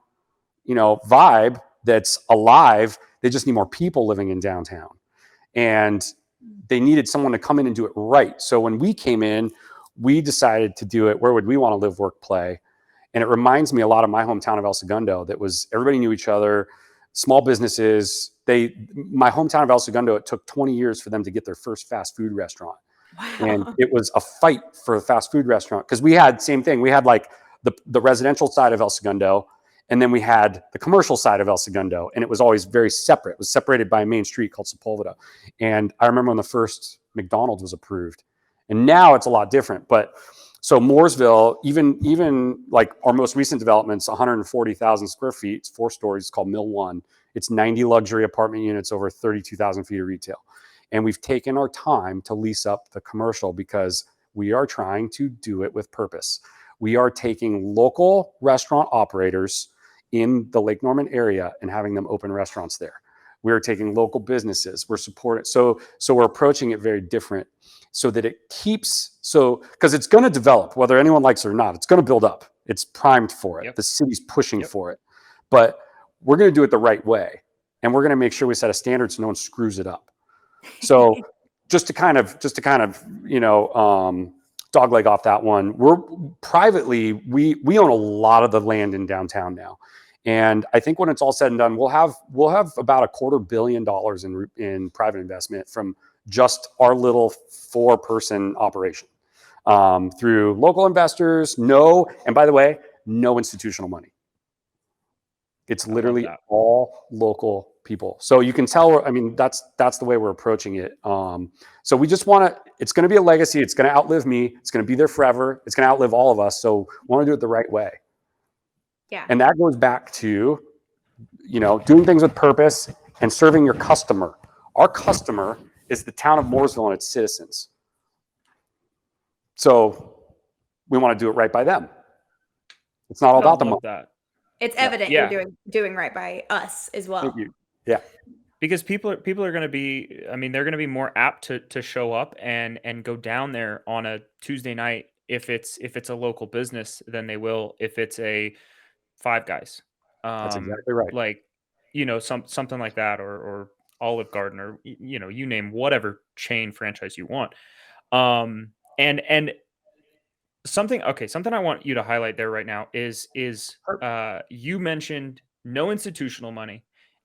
[SPEAKER 1] vibe that's alive. They just need more people living in downtown. And they needed someone to come in and do it right. So when we came in, we decided to do it. Where would we want to live, work, play? And it reminds me a lot of my hometown of El Segundo. That was, everybody knew each other, small businesses. My hometown of El Segundo, it took 20 years for them to get their first fast food restaurant. Wow. And it was a fight for a fast food restaurant, because we had same thing. We had like the residential side of El Segundo, and then we had the commercial side of El Segundo, and it was always very separate. It was separated by a main street called Sepulveda. And I remember when the first McDonald's was approved, and now it's a lot different. But so Mooresville, even like our most recent development's 140,000 square feet. It's 4 stories. It's called Mill 1. It's 90 luxury apartment units over 32,000 feet of retail. And we've taken our time to lease up the commercial because we are trying to do it with purpose. We are taking local restaurant operators in the Lake Norman area and having them open restaurants there. We're taking local businesses. We're supporting. So we're approaching it very different so that it keeps, because it's going to develop, whether anyone likes it or not. It's going to build up. It's primed for it.
[SPEAKER 3] Yep.
[SPEAKER 1] The city's pushing for it. But we're going to do it the right way. And we're going to make sure we set a standard so no one screws it up. So just to kind of, dogleg off that one, we're privately, we own a lot of the land in downtown now. And I think when it's all said and done, we'll have about $250 million in private investment from just our little 4-person operation, through local investors. And by the way, no institutional money. It's literally all local people. So you can tell, I mean, that's the way we're approaching it. So we just want to, it's going to be a legacy. It's going to outlive me. It's going to be there forever. It's going to outlive all of us. So we want to do it the right way.
[SPEAKER 2] Yeah.
[SPEAKER 1] And that goes back to, doing things with purpose and serving your customer. Our customer is the town of Mooresville and its citizens. So we want to do it right by them. It's not all about the money.
[SPEAKER 2] It's evident you're doing right by us as well.
[SPEAKER 1] Thank you. Yeah.
[SPEAKER 3] Because people are going to be, I mean, they're going to be more apt to show up and go down there on a Tuesday night if it's a local business than they will if it's a Five Guys.
[SPEAKER 1] That's exactly right.
[SPEAKER 3] Like, something like that, or Olive Garden, or you name whatever chain franchise you want. And something I want you to highlight there right now is you mentioned no institutional money,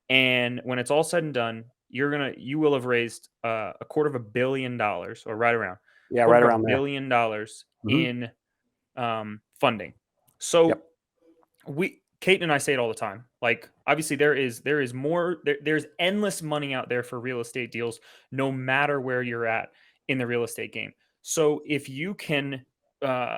[SPEAKER 3] and when it's all said and done, you will have raised $250 million, or right around $250 million in funding. So Kate and I say it all the time. Like, obviously there is more, there's endless money out there for real estate deals, no matter where you're at in the real estate game. So if you can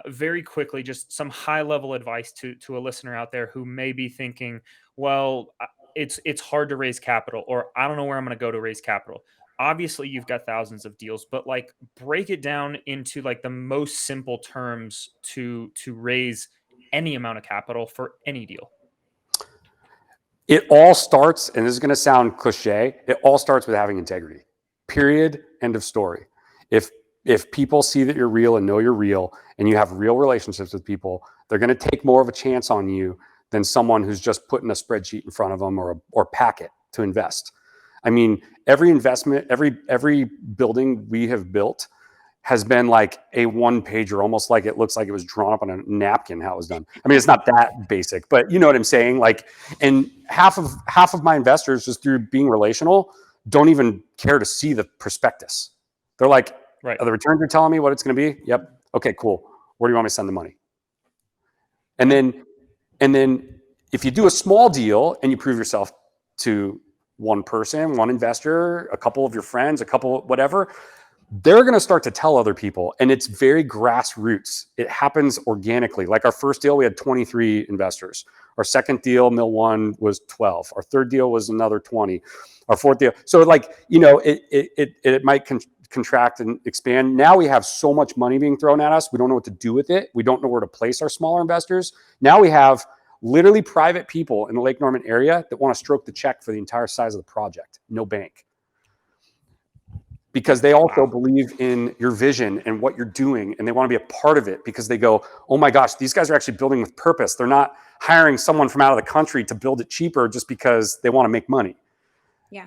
[SPEAKER 3] very quickly, just some high level advice to a listener out there who may be thinking, well, it's hard to raise capital, or I don't know where I'm going to go to raise capital. Obviously you've got thousands of deals, but like, break it down into like the most simple terms to raise any amount of capital for any deal.
[SPEAKER 1] It all starts, and this is going to sound cliche, it all starts with having integrity. Period. End of story. If people see that you're real and know you're real and you have real relationships with people, they're going to take more of a chance on you than someone who's just putting a spreadsheet in front of them or packet to invest. I mean, every investment, every building we have built has been like a one-pager, almost like it looks like it was drawn up on a napkin how it was done. I mean, it's not that basic, but you know what I'm saying? Like, and half of my investors, just through being relational, don't even care to see the prospectus. They're like,
[SPEAKER 3] right,
[SPEAKER 1] are the returns you're telling me what it's going to be? Yep. Okay, cool. Where do you want me to send the money? And then if you do a small deal and you prove yourself to one person, one investor, a couple of your friends, a couple, whatever, they're going to start to tell other people. And it's very grassroots. It happens organically. Like our first deal, we had 23 investors. Our second deal, Mill One, was 12. Our third deal was another 20. Our fourth deal. So like, it might contract and expand. Now we have so much money being thrown at us. We don't know what to do with it. We don't know where to place our smaller investors. Now we have literally private people in the Lake Norman area that want to stroke the check for the entire size of the project. No bank. Because they also believe in your vision and what you're doing, and they want to be a part of it because they go, oh my gosh, these guys are actually building with purpose. They're not hiring someone from out of the country to build it cheaper just because they want to make money.
[SPEAKER 2] Yeah.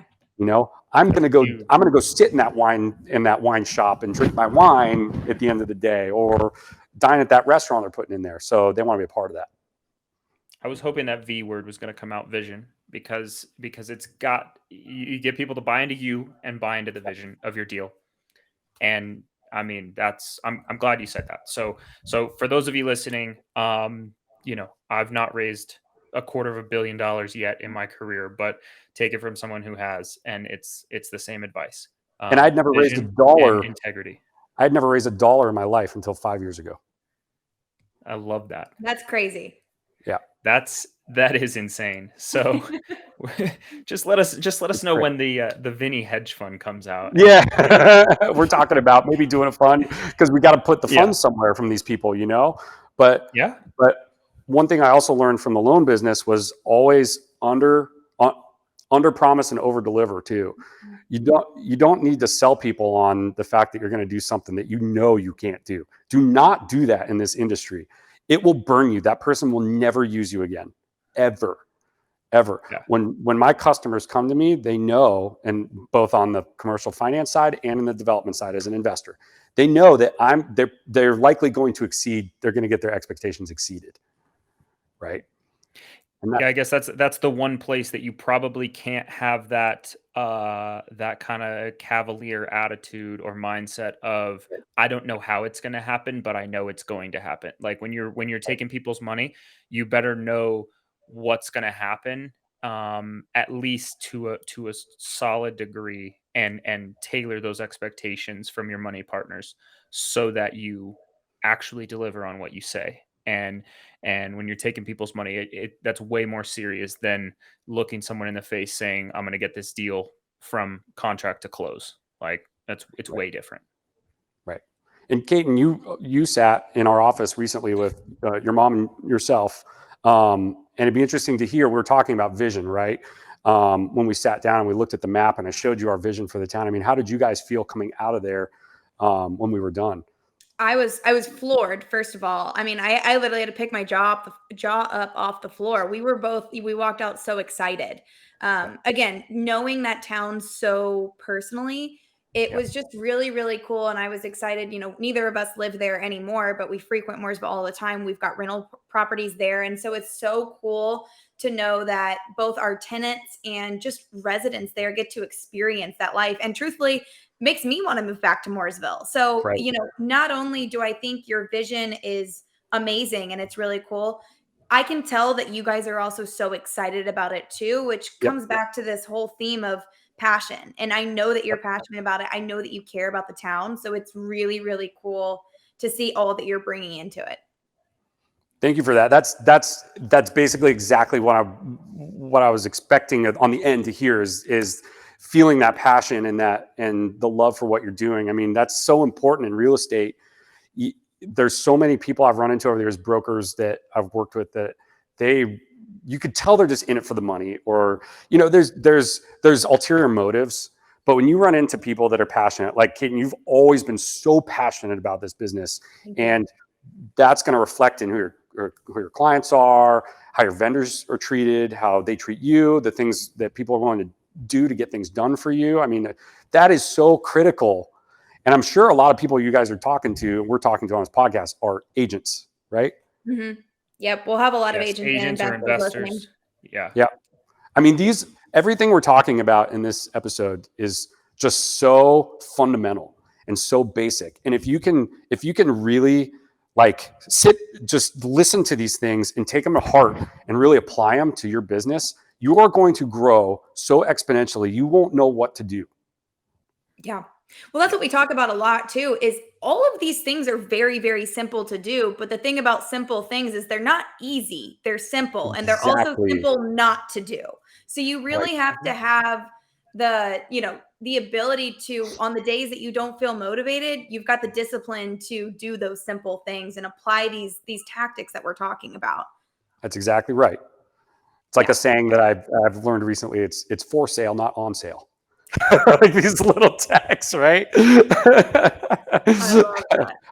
[SPEAKER 1] I'm going to go sit in that wine shop and drink my wine at the end of the day, or dine at that restaurant they're putting in there. So they want to be a part of that.
[SPEAKER 3] I was hoping that V word was going to come out, vision, because it's got, you get people to buy into you and buy into the vision of your deal. And I mean, I'm glad you said that. So for those of you listening, I've not raised $250 million yet in my career, but take it from someone who has, and it's the same advice.
[SPEAKER 1] And I'd never raised $1.
[SPEAKER 3] Integrity.
[SPEAKER 1] I'd never raised $1 in my life until 5 years ago.
[SPEAKER 3] I love that.
[SPEAKER 2] That's crazy.
[SPEAKER 1] Yeah.
[SPEAKER 3] That is insane. So just let us know when the Vinny hedge fund comes out.
[SPEAKER 1] Yeah. We're talking about maybe doing a fund because we got to put the funds somewhere from these people, but one thing I also learned from the loan business was always Under promise and over deliver too. You don't need to sell people on the fact that you're going to do something that you can't do. Do not do that in this industry. It will burn you. That person will never use you again, ever. Yeah. When my customers come to me, they know, and both on the commercial finance side and in the development side as an investor, they know that they're likely going to exceed. They're going to get their expectations exceeded, right?
[SPEAKER 3] I guess that's the one place that you probably can't have that that kind of cavalier attitude or mindset of, I don't know how it's going to happen, but I know it's going to happen. Like when you're taking people's money, you better know what's going to happen, at least to a solid degree, and tailor those expectations from your money partners so that you actually deliver on what you say. And when you're taking people's money, that's way more serious than looking someone in the face saying, I'm going to get this deal from contract to close. Like it's way different.
[SPEAKER 1] Right. And Caton, you sat in our office recently with your mom and yourself. And it'd be interesting to hear, we're talking about vision, right? When we sat down and we looked at the map and I showed you our vision for the town. I mean, how did you guys feel coming out of there when we were done?
[SPEAKER 2] I was floored, first of all. I mean, I literally had to pick my jaw up off the floor. We walked out so excited. Again, knowing that town so personally, it was just really, really cool. And I was excited. You know, neither of us live there anymore, but we frequent Mooresville all the time. We've got rental properties there. And so it's so cool to know that both our tenants and just residents there get to experience that life. And truthfully, makes me want to move back to Mooresville. So, you know, not only do I think your vision is amazing and it's really cool, I can tell that you guys are also so excited about it too, which comes back to this whole theme of passion. And I know that you're passionate about it. I know that you care about the town. So it's really, really cool to see all that you're bringing into it.
[SPEAKER 1] Thank you for that. That's basically exactly what I was expecting on the end to hear is feeling that passion and the love for what you're doing. I mean, that's so important in real estate. There's so many people I've run into over the years, brokers that I've worked with, that you could tell they're just in it for the money, or, you know, there's ulterior motives. But when you run into people that are passionate, like Caton, you've always been so passionate about this business, and that's going to reflect in who your clients are, how your vendors are treated, how they treat you, the things that people are willing to do to get things done for you. I mean, that is so critical. And I'm sure a lot of people you guys are talking to, we're talking to on this podcast, are agents, right?
[SPEAKER 2] Mm-hmm. Yep. We'll have a lot of agents
[SPEAKER 3] or investors.
[SPEAKER 1] Yeah. I mean, everything we're talking about in this episode is just so fundamental and so basic. And if you can really just listen to these things and take them to heart and really apply them to your business, you are going to grow so exponentially, you won't know what to do.
[SPEAKER 2] Yeah. Well, that's what we talk about a lot too, is all of these things are very, very simple to do. But the thing about simple things is they're not easy. They're simple. And they're also simple not to do. So you really have to have the ability to, on the days that you don't feel motivated, you've got the discipline to do those simple things and apply these tactics that we're talking about.
[SPEAKER 1] That's exactly right. It's like a saying that I've learned recently. It's for sale, not on sale. Like these little tags, right?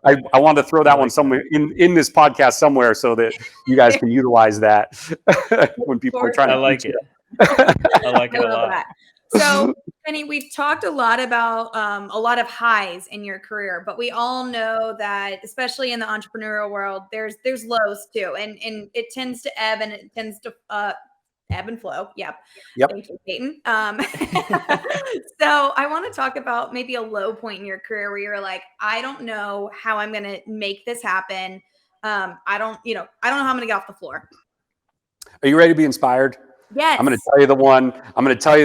[SPEAKER 1] I want to throw that one somewhere in this podcast somewhere so that you guys can utilize that when people are trying to.
[SPEAKER 3] I like it. I like it a lot.
[SPEAKER 2] So, Vinny, we've talked a lot about a lot of highs in your career, but we all know that, especially in the entrepreneurial world, there's lows too, and it tends to ebb and it tends to ebb and flow. Yep. Thank you, Peyton. So I want to talk about maybe a low point in your career where you're like, I don't know how I'm going to make this happen. I don't know how I'm going to get off the floor.
[SPEAKER 1] Are you ready to be inspired?
[SPEAKER 2] Yes.
[SPEAKER 1] I'm going to tell you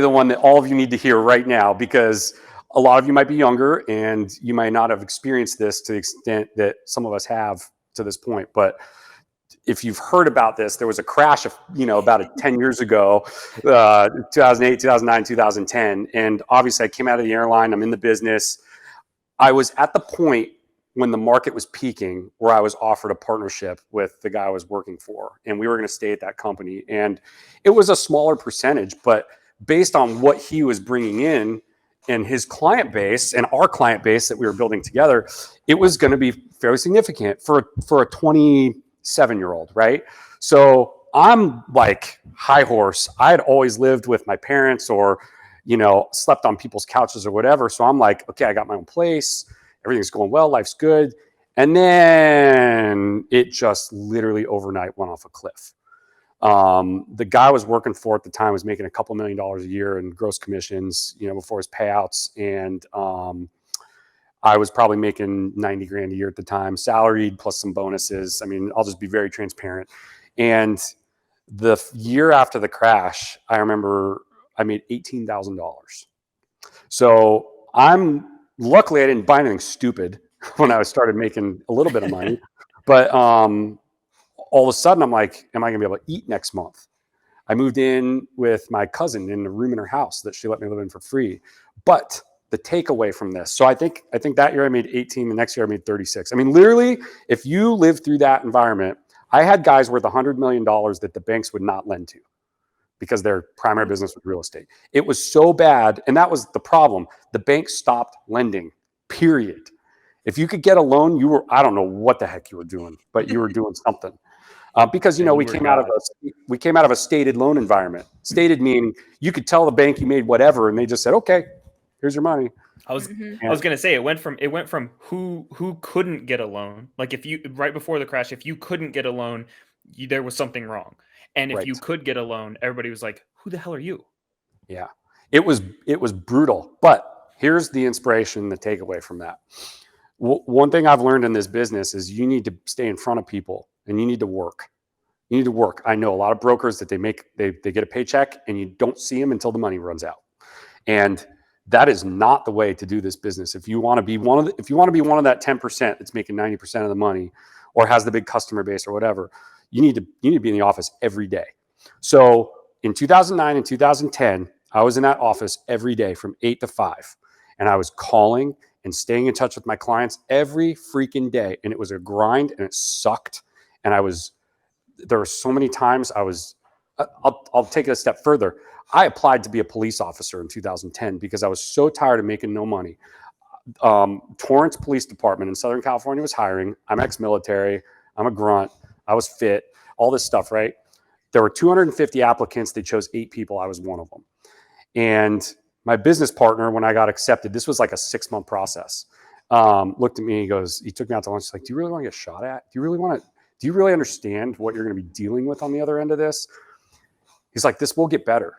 [SPEAKER 1] the one that all of you need to hear right now, because a lot of you might be younger and you might not have experienced this to the extent that some of us have to this point. But if you've heard about this, there was a crash of, about 10 years ago, 2008, 2009, 2010. And obviously I came out of the airline. I'm in the business. I was at the point when the market was peaking where I was offered a partnership with the guy I was working for, and we were going to stay at that company. And it was a smaller percentage, but based on what he was bringing in and his client base and our client base that we were building together, it was going to be fairly significant for a 27-year-old, right? So I'm like high horse. I had always lived with my parents or, slept on people's couches or whatever. So I'm like, okay, I got my own place. Everything's going well. Life's good. And then it just literally overnight went off a cliff. The guy I was working for at the time was making a couple $1 million a year in gross commissions, before his payouts. And I was probably making 90 grand a year at the time, salaried plus some bonuses. I mean, I'll just be very transparent. And the year after the crash, I remember I made $18,000. So luckily I didn't buy anything stupid when I started making a little bit of money, but all of a sudden I'm like, am I gonna be able to eat next month? I moved in with my cousin in a room in her house that she let me live in for free. But the takeaway from this, so I think that year I made 18, the next year I made 36. I mean, literally, if you live through that environment, I had guys worth $100 million that the banks would not lend to because their primary business was real estate. It was so bad, and that was the problem. The banks stopped lending, period. If you could get a loan, I don't know what the heck you were doing, but you were doing something. Because we came out of a stated loan environment. Stated meaning you could tell the bank you made whatever, and they just said, "Okay, here's your money."
[SPEAKER 3] I was gonna say it went from who couldn't get a loan. Like if you right before the crash, if you couldn't get a loan, there was something wrong. And if you could get a loan, everybody was like, "Who the hell are you?"
[SPEAKER 1] Yeah, it was brutal. But here's the inspiration, the takeaway from that. One thing I've learned in this business is you need to stay in front of people and you need to work. You need to work. I know a lot of brokers that they get a paycheck and you don't see them until the money runs out. And that is not the way to do this business. If you want to be one of that 10% that's making 90% of the money or has the big customer base or whatever, you need to be in the office every day. So in 2009 and 2010, I was in that office every day from 8 to 5. And I was calling and staying in touch with my clients every freaking day. And it was a grind and it sucked. And there were so many times I'll take it a step further. I applied to be a police officer in 2010 because I was so tired of making no money. Torrance Police Department in Southern California was hiring. I'm ex-military. I'm a grunt. I was fit, all this stuff, right? There were 250 applicants. They chose 8 people. I was one of them. And my business partner, when I got accepted, this was like a 6-month process, looked at me, he took me out to lunch. He's like, "Do you really want to get shot at? Do you really understand what you're going to be dealing with on the other end of this?" He's like, "This will get better."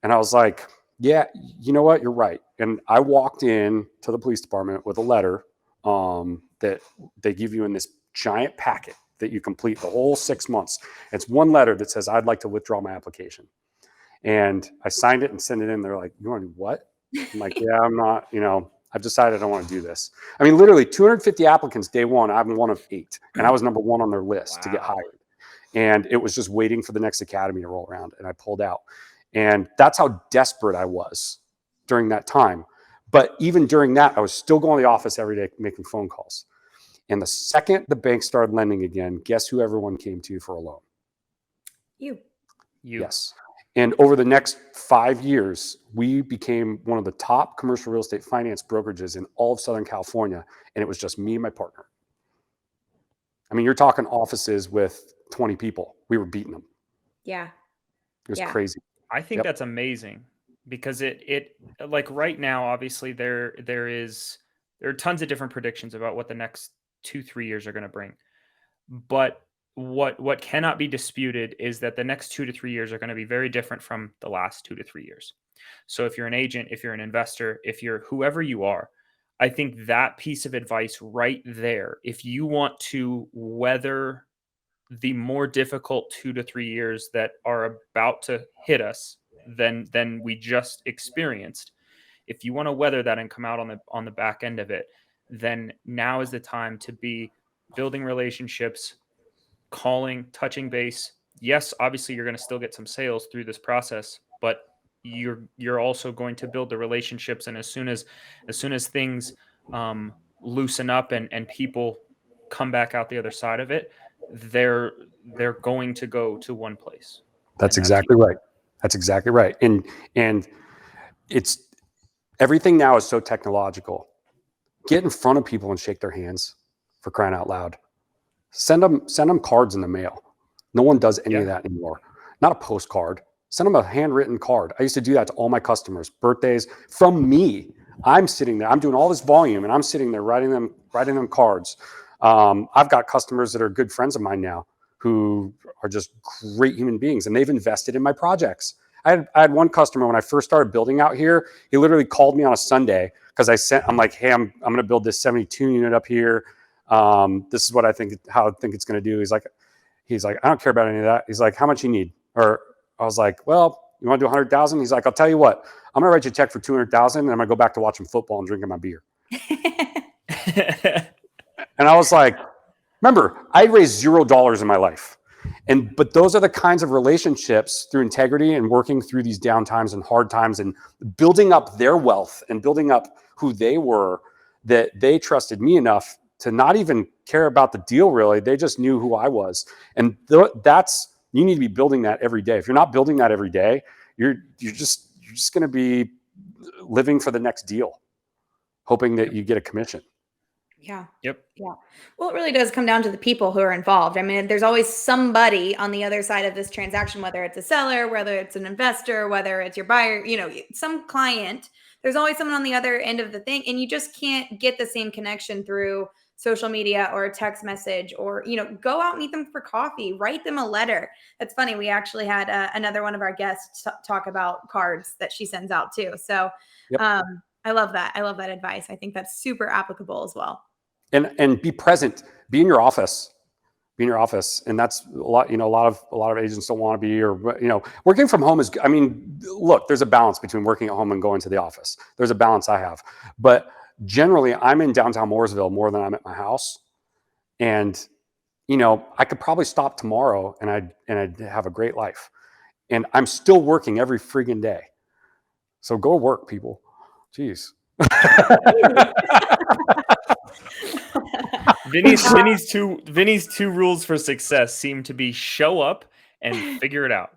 [SPEAKER 1] And I was like, "Yeah, you know what? You're right." And I walked in to the police department with a letter that they give you in this giant packet that you complete the whole 6 months. It's one letter that says, "I'd like to withdraw my application." And I signed it and sent it in. They're like, "You want to do what?" I'm like, "Yeah, I'm not, I've decided I don't want to do this." I mean, literally 250 applicants day one. I'm one of 8. And I was number 1 on their list to get hired. And it was just waiting for the next academy to roll around. And I pulled out. And that's how desperate I was during that time. But even during that, I was still going to the office every day making phone calls. And the second the bank started lending again, guess who everyone came to for a loan?
[SPEAKER 2] You.
[SPEAKER 1] Yes. And over the next 5 years, we became one of the top commercial real estate finance brokerages in all of Southern California. And it was just me and my partner. I mean, you're talking offices with 20 people. We were beating them.
[SPEAKER 2] Yeah.
[SPEAKER 1] It was crazy.
[SPEAKER 3] I think that's amazing because it like right now, obviously there are tons of different predictions about what the next 2-3 years are going to bring. But what cannot be disputed is that the next 2 to 3 years are going to be very different from the last 2 to 3 years. So if you're an agent, if you're an investor, if you're whoever you are, I think that piece of advice right there, if you want to weather the more difficult 2 to 3 years that are about to hit us than we just experienced, if you want to weather that and come out on the back end of it, then now is the time to be building relationships, calling, touching base. Yes, obviously you're going to still get some sales through this process, but you're also going to build the relationships. And as soon as things loosen up and people come back out the other side of it, they're going to go to one place.
[SPEAKER 1] That's exactly right. That's exactly right. And it's everything now is so technological. Get in front of people and shake their hands, for crying out loud. Send them cards in the mail. No one does any of that anymore. Not a postcard. Send them a handwritten card. I used to do that to all my customers, birthdays from me. I'm sitting there. I'm doing all this volume, and I'm sitting there writing them cards. I've got customers that are good friends of mine now who are just great human beings, and they've invested in my projects. I had one customer when I first started building out here. He literally called me on a Sunday because I'm like, hey, I'm going to build this 72 unit up here. This is what I think, how I think it's going to do. He's like, I don't care about any of that. He's like, how much you need? Or I was like, well, you want to do 100,000? He's like, I'll tell you what, I'm going to write you a check for 200,000 and I'm going to go back to watching football and drinking my beer. And I was like, remember, I raised $0 in my life. But those are the kinds of relationships through integrity and working through these downtimes and hard times and building up their wealth and building up who they were, that they trusted me enough to not even care about the deal, really. They just knew who I was. And you need to be building that every day. If you're not building that every day, you're just going to be living for the next deal, hoping that you get a commission.
[SPEAKER 2] Yeah.
[SPEAKER 3] Yep.
[SPEAKER 2] Yeah. Well, it really does come down to the people who are involved. I mean, there's always somebody on the other side of this transaction, whether it's a seller, whether it's an investor, whether it's your buyer, some client, there's always someone on the other end of the thing. And you just can't get the same connection through social media or a text message or, go out, meet them for coffee, write them a letter. That's funny. We actually had another one of our guests talk about cards that she sends out too. So
[SPEAKER 1] Yep.
[SPEAKER 2] I love that. I love that advice. I think that's super applicable as well.
[SPEAKER 1] And be present, be in your office, and that's a lot. A lot of agents don't want to be, or working from home is. I mean, look, there's a balance between working at home and going to the office. There's a balance I have, but generally, I'm in downtown Mooresville more than I'm at my house, and I could probably stop tomorrow, and I'd have a great life, and I'm still working every friggin' day. So go work, people. Jeez.
[SPEAKER 3] Vinny's two rules for success seem to be show up and figure it out.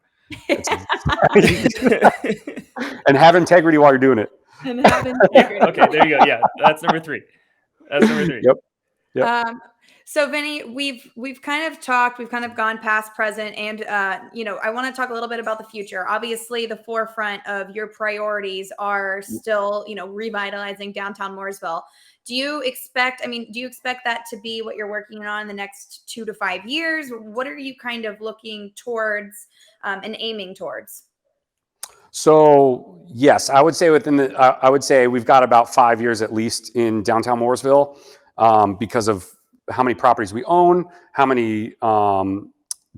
[SPEAKER 1] And have integrity while you're doing it.
[SPEAKER 2] And have integrity.
[SPEAKER 3] Okay, there you go. Yeah, that's number 3.
[SPEAKER 1] Yep.
[SPEAKER 2] So Vinny, we've kind of gone past, present, and I want to talk a little bit about the future. Obviously, the forefront of your priorities are still, revitalizing downtown Mooresville. Do you expect that to be what you're working on in the next 2 to 5 years? What are you kind of looking towards and aiming towards?
[SPEAKER 1] So yes, I would say I would say we've got about 5 years at least in downtown Mooresville, because of how many properties we own, how many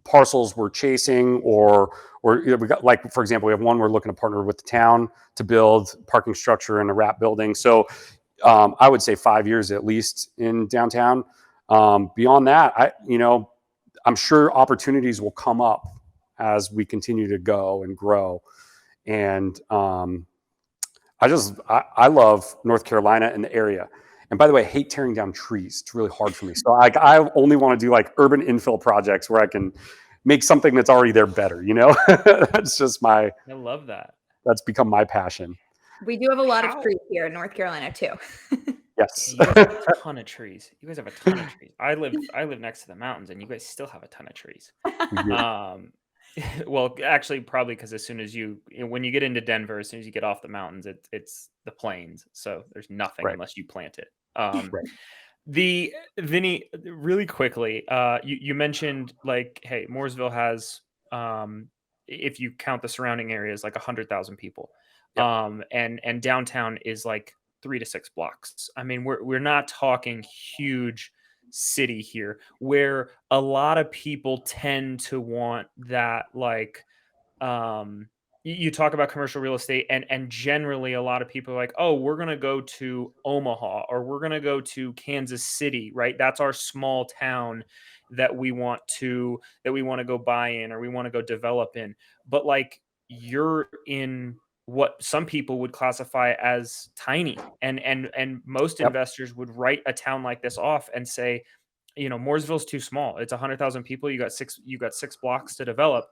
[SPEAKER 1] parcels we're chasing, or we got, like, for example, we have one we're looking to partner with the town to build parking structure in a wrap building. So I would say 5 years at least in downtown. Beyond that, I'm sure opportunities will come up as we continue to go and grow. And I love North Carolina and the area. And by the way, I hate tearing down trees. It's really hard for me. So I only want to do like urban infill projects where I can make something that's already there better. That's just
[SPEAKER 3] I love that.
[SPEAKER 1] That's become my passion.
[SPEAKER 2] We do have a lot of trees here in North Carolina too.
[SPEAKER 1] Yes.
[SPEAKER 3] You guys have a ton of trees. I live next to the mountains, and you guys still have a ton of trees. Well, actually, probably because when you get into Denver, as soon as you get off the mountains, it's the plains. So there's nothing unless you plant it. Vinny, really quickly, you mentioned, like, hey, Mooresville has, if you count the surrounding areas, like 100,000 people. Yep. And downtown is like 3 to 6 blocks. I mean, we're not talking huge city here, where a lot of people tend to want that, like, you talk about commercial real estate, and generally a lot of people are like, oh, we're going to go to Omaha, or we're going to go to Kansas City, right? That's our small town that we want to go buy in, or we want to go develop in. But like, you're in what some people would classify as tiny, and most investors would write a town like this off and say, Mooresville's too small. It's 100,000 people. You got 6 blocks to develop.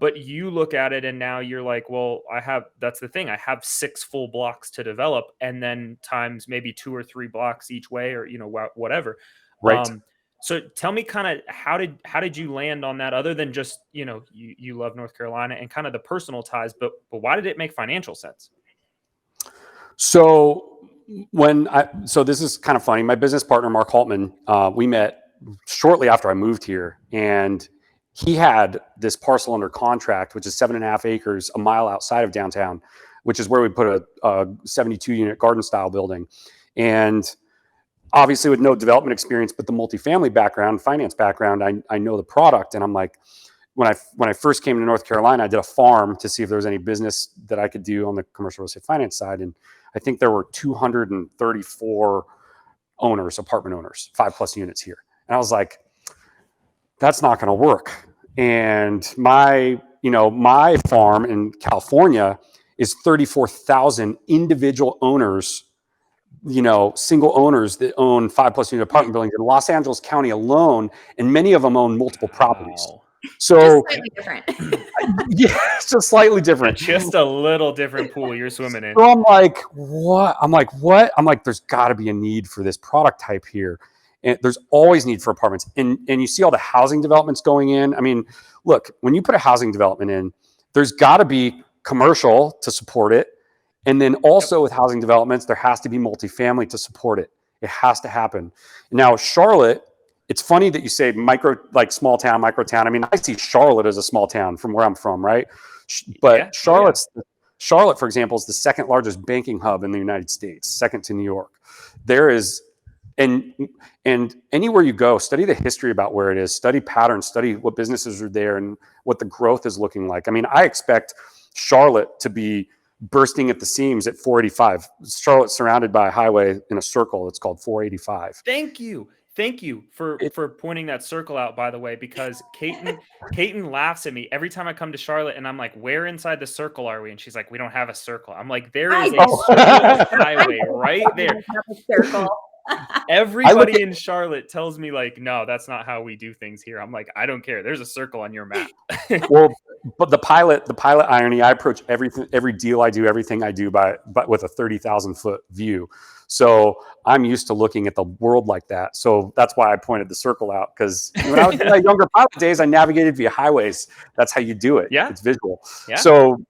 [SPEAKER 3] But you look at it and now you're like, well, that's the thing. I have 6 full blocks to develop, and then times maybe 2 or 3 blocks each way, or, whatever.
[SPEAKER 1] Right.
[SPEAKER 3] So tell me kind of how did you land on that, other than just, you love North Carolina and kind of the personal ties, but why did it make financial sense?
[SPEAKER 1] So this is kind of funny. My business partner, Mark Haltman, we met shortly after I moved here, and he had this parcel under contract, which is 7.5 acres, a mile outside of downtown, which is where we put a 72-unit garden style building. And obviously with no development experience, but the multifamily background, finance background, I know the product. And I'm like, when I first came to North Carolina, I did a farm to see if there was any business that I could do on the commercial real estate finance side. And I think there were 234 apartment owners, 5+ units here. And I was like, that's not going to work. And my farm in California is 34,000 individual owners, single owners that own 5+ unit apartment buildings in Los Angeles County alone. And many of them own multiple properties. So
[SPEAKER 2] just slightly different.
[SPEAKER 1] yeah, it's just slightly different.
[SPEAKER 3] Just a little different pool you're swimming in.
[SPEAKER 1] So I'm like, what? I'm like, there's got to be a need for this product type here. And there's always need for apartments. And you see all the housing developments going in. I mean, look, when you put a housing development in, there's got to be commercial to support it. And then also with housing developments, there has to be multifamily to support it. It has to happen. Now, Charlotte, it's funny that you say small town, micro town. I mean, I see Charlotte as a small town from where I'm from, right? But yeah, Charlotte, for example, is the second largest banking hub in the United States, second to New York. There is, and anywhere you go, study the history about where it is, study patterns, study what businesses are there and what the growth is looking like. I mean, I expect Charlotte to be bursting at the seams at 485. Charlotte's surrounded by a highway in a circle. It's called 485.
[SPEAKER 3] Thank you for pointing that circle out, by the way, because Kaiten laughs at me every time I come to Charlotte, and I'm like, where inside the circle are we? And she's like, we don't have a circle. I'm like, there is a circle highway right there.
[SPEAKER 2] Circle.
[SPEAKER 3] Everybody in Charlotte tells me like, no, that's not how we do things here. I'm like, I don't care. There's a circle on your map.
[SPEAKER 1] Well, but the pilot irony, I approach every deal I do, everything I do but with a 30,000 foot view. So I'm used to looking at the world like that. So that's why I pointed the circle out, because when I was in my younger pilot days, I navigated via highways. That's how you do it.
[SPEAKER 3] Yeah,
[SPEAKER 1] it's visual.
[SPEAKER 3] Yeah.
[SPEAKER 1] So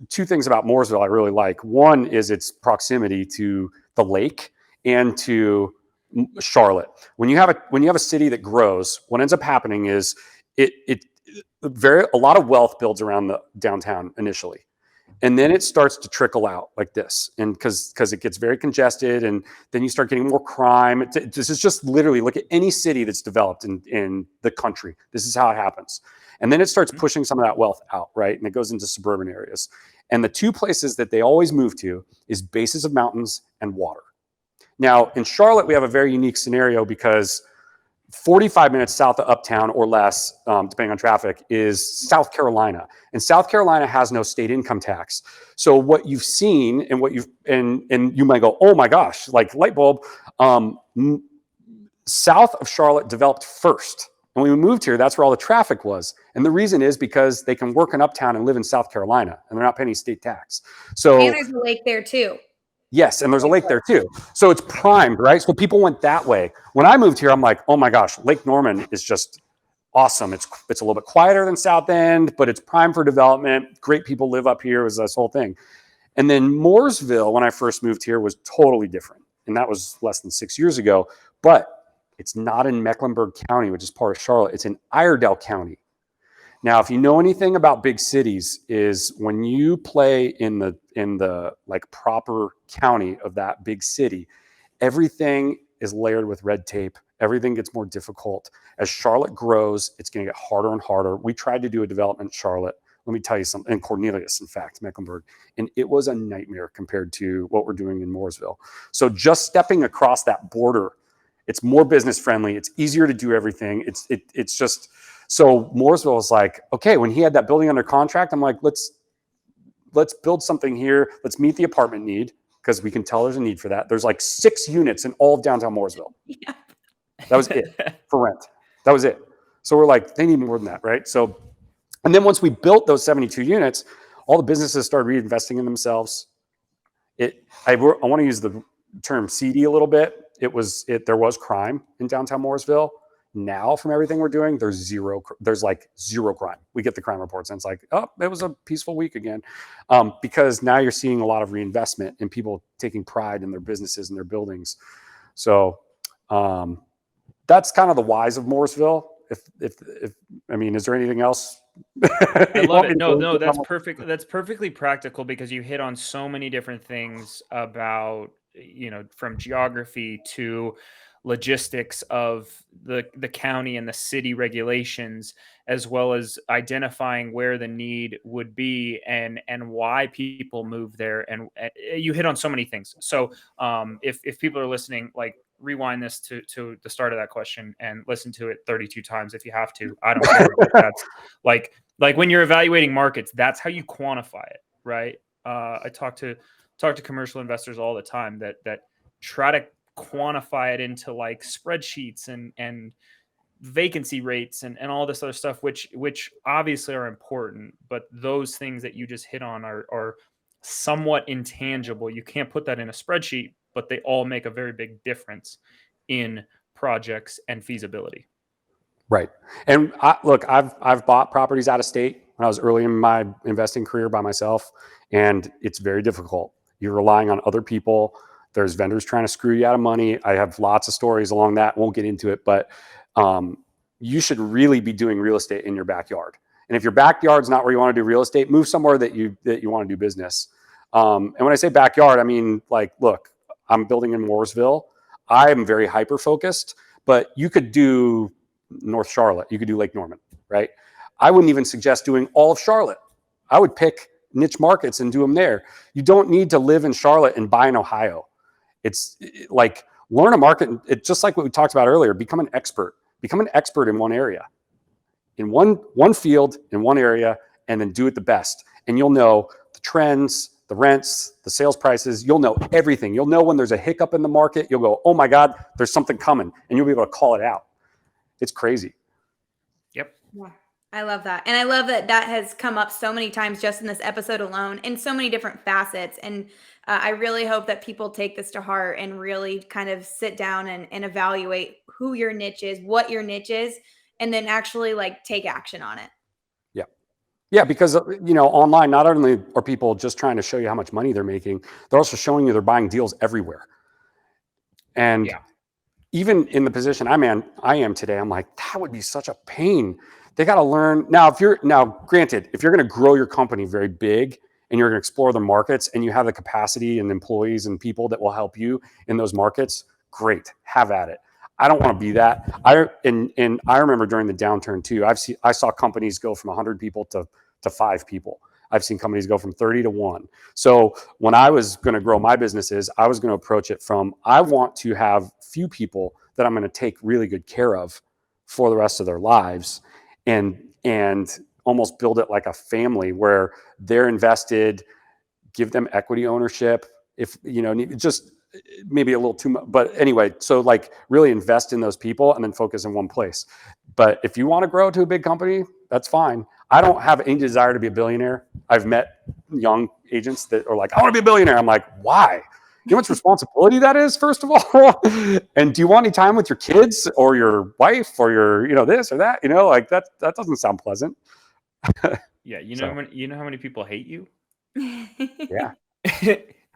[SPEAKER 1] two things about Mooresville I really like. One is its proximity to the lake and to Charlotte. When you have a city that grows, what ends up happening is a lot of wealth builds around the downtown initially, and then it starts to trickle out like this, and because it gets very congested, and then you start getting more crime. This is just literally, look at any city that's developed in the country. This is how it happens. And then it starts pushing some of that wealth out, right? And it goes into suburban areas. And the two places that they always move to is bases of mountains and water. Now, in Charlotte, we have a very unique scenario because 45 minutes south of Uptown or less, depending on traffic, is South Carolina. And South Carolina has no state income tax. So what you've seen and you might go, oh my gosh, like light bulb, south of Charlotte developed first. And when we moved here, that's where all the traffic was. And the reason is because they can work in Uptown and live in South Carolina, and they're not paying state tax. So,
[SPEAKER 2] and there's a lake there too.
[SPEAKER 1] Yes, and there's a lake there too. So it's primed, right? So people went that way. When I moved here, I'm like, oh my gosh, Lake Norman is just awesome. It's a little bit quieter than South End, but it's primed for development. Great people live up here. It was this whole thing. And then Mooresville, when I first moved here, was totally different. And that was less than 6 years ago. But it's not in Mecklenburg County, which is part of Charlotte. It's in Iredell County. Now, if you know anything about big cities, is when you play in the like proper county of that big city, everything is layered with red tape. Everything gets more difficult. As Charlotte grows, it's going to get harder and harder. We tried to do a development in Charlotte. Let me tell you something. And Cornelius, in fact, Mecklenburg. And it was a nightmare compared to what we're doing in Mooresville. So just stepping across that border, it's more business friendly. It's easier to do everything. It's just, so Mooresville was like, okay, when he had that building under contract, I'm like, let's build something here. Let's meet the apartment need, because we can tell there's a need for that. There's like 6 units in all of downtown Mooresville.
[SPEAKER 2] Yeah.
[SPEAKER 1] That was it for rent. That was it. So we're like, they need more than that, right? So, and then once we built those 72 units, all the businesses started reinvesting in themselves. I want to use the term seedy a little bit. There was crime in downtown Mooresville. Now, from everything we're doing, there's like zero crime. We get the crime reports and it's like, oh, it was a peaceful week again. Because now you're seeing a lot of reinvestment and people taking pride in their businesses and their buildings. So that's kind of the whys of Mooresville. If I mean, is there anything else?
[SPEAKER 3] I love it. No, that's perfect. That's perfectly practical because you hit on so many different things about, from geography to logistics of the county and the city regulations, as well as identifying where the need would be and why people move there. And you hit on so many things. So if people are listening, like, rewind this to the start of that question and listen to it 32 times if you have to. I don't care. But that's like when you're evaluating markets, that's how you quantify it, right? I talk to commercial investors all the time that try to quantify it into like spreadsheets and vacancy rates and all this other stuff, which obviously are important, but those things that you just hit on are somewhat intangible. You can't put that in a spreadsheet, but they all make a very big difference in projects and feasibility.
[SPEAKER 1] Right. And I've bought properties out of state when I was early in my investing career by myself, and it's very difficult. You're relying on other people. There's vendors trying to screw you out of money. I have lots of stories along that. Won't get into it, but you should really be doing real estate in your backyard. And if your backyard's not where you want to do real estate, move somewhere that you want to do business. And when I say backyard, I mean, like, look, I'm building in Mooresville. I am very hyper focused, but you could do North Charlotte. You could do Lake Norman, right? I wouldn't even suggest doing all of Charlotte. I would pick niche markets and do them there. You don't need to live in Charlotte and buy in Ohio. It's like, learn a market. It's just like what we talked about earlier. Become an expert in one area, in one field, in one area, and then do it the best. And you'll know the trends, the rents, the sales prices. You'll know everything. You'll know when there's a hiccup in the market. You'll go, oh my God, there's something coming. And you'll be able to call it out. It's crazy.
[SPEAKER 3] Yep.
[SPEAKER 2] Yeah. I love that. And I love that has come up so many times just in this episode alone in so many different facets. And I really hope that people take this to heart and really kind of sit down and evaluate who your niche is, what your niche is, and then actually like take action on it.
[SPEAKER 1] Yeah. Yeah. Because, online, not only are people just trying to show you how much money they're making, they're also showing you they're buying deals everywhere. And even in the position I am today, I'm like, that would be such a pain. They got to learn. Granted, if you're going to grow your company very big and you're going to explore the markets and you have the capacity and employees and people that will help you in those markets, great, have at it. I don't want to be that. I remember during the downturn too, I saw companies go from 100 people to 5 people. I've seen companies go from 30 to 1. So when I was going to grow my businesses, I was going to approach it from, I want to have few people that I'm going to take really good care of for the rest of their lives, and almost build it like a family where they're invested, give them equity ownership. If, just maybe a little too much, but anyway, so like really invest in those people and then focus in one place. But if you want to grow to a big company, that's fine. I don't have any desire to be a billionaire. I've met young agents that are like, I want to be a billionaire. I'm like, why? You know how much responsibility that is, first of all? And do you want any time with your kids or your wife or your, this or that? Like that doesn't sound pleasant.
[SPEAKER 3] Yeah. You know how many people hate you?
[SPEAKER 1] Yeah.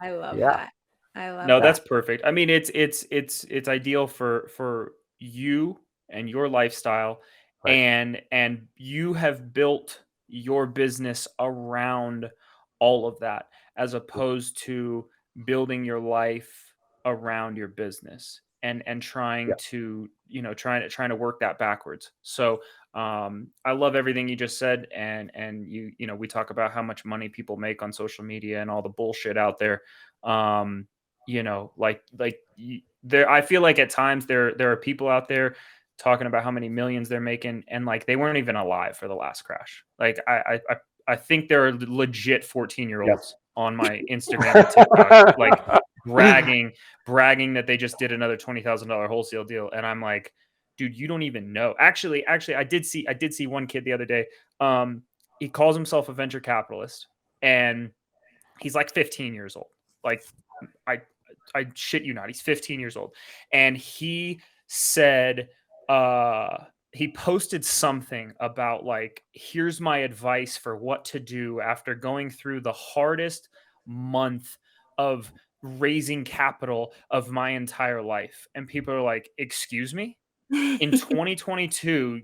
[SPEAKER 2] I love that. I love
[SPEAKER 3] that.
[SPEAKER 2] That's
[SPEAKER 3] perfect. I mean, it's ideal for you and your lifestyle. Right. And you have built your business around all of that, as opposed to building your life around your business and trying to, trying to work that backwards. So I love everything you just said. And we talk about how much money people make on social media and all the bullshit out there. There, I feel like at times there are people out there talking about how many millions they're making, and like they weren't even alive for the last crash. Like I think there are legit 14-year-olds on my Instagram and TikTok, like bragging that they just did another $20,000 wholesale deal, and I'm like, dude, you don't even know. Actually, I did see one kid the other day. He calls himself a venture capitalist, and he's like 15 years old. Like, I shit you not, he's 15 years old, and he said, he posted something about like, here's my advice for what to do after going through the hardest month of raising capital of my entire life. And people are like, excuse me? In 2022,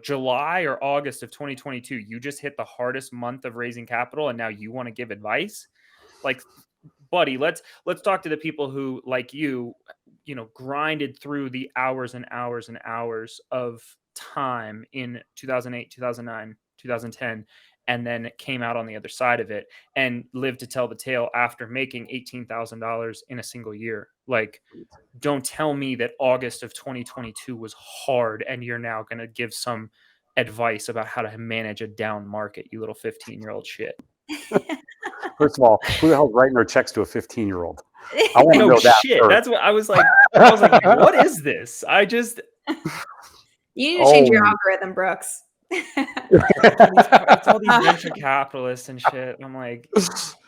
[SPEAKER 3] July or August of 2022, you just hit the hardest month of raising capital, and now you want to give advice? Like, buddy, let's talk to the people who, like you, grinded through the hours and hours and hours of time in 2008, 2009, 2010, and then came out on the other side of it and lived to tell the tale after making $18,000 in a single year. Like, don't tell me that August of 2022 was hard and you're now going to give some advice about how to manage a down market, you little 15-year-old shit.
[SPEAKER 1] First of all, who the hell's writing their checks to a 15-year-old? I want to know that
[SPEAKER 3] shit.
[SPEAKER 1] first.
[SPEAKER 3] That's what I was like. I was like, what is this?
[SPEAKER 2] You need to change your algorithm, Brooks.
[SPEAKER 3] It's all these venture capitalists and shit. I'm like,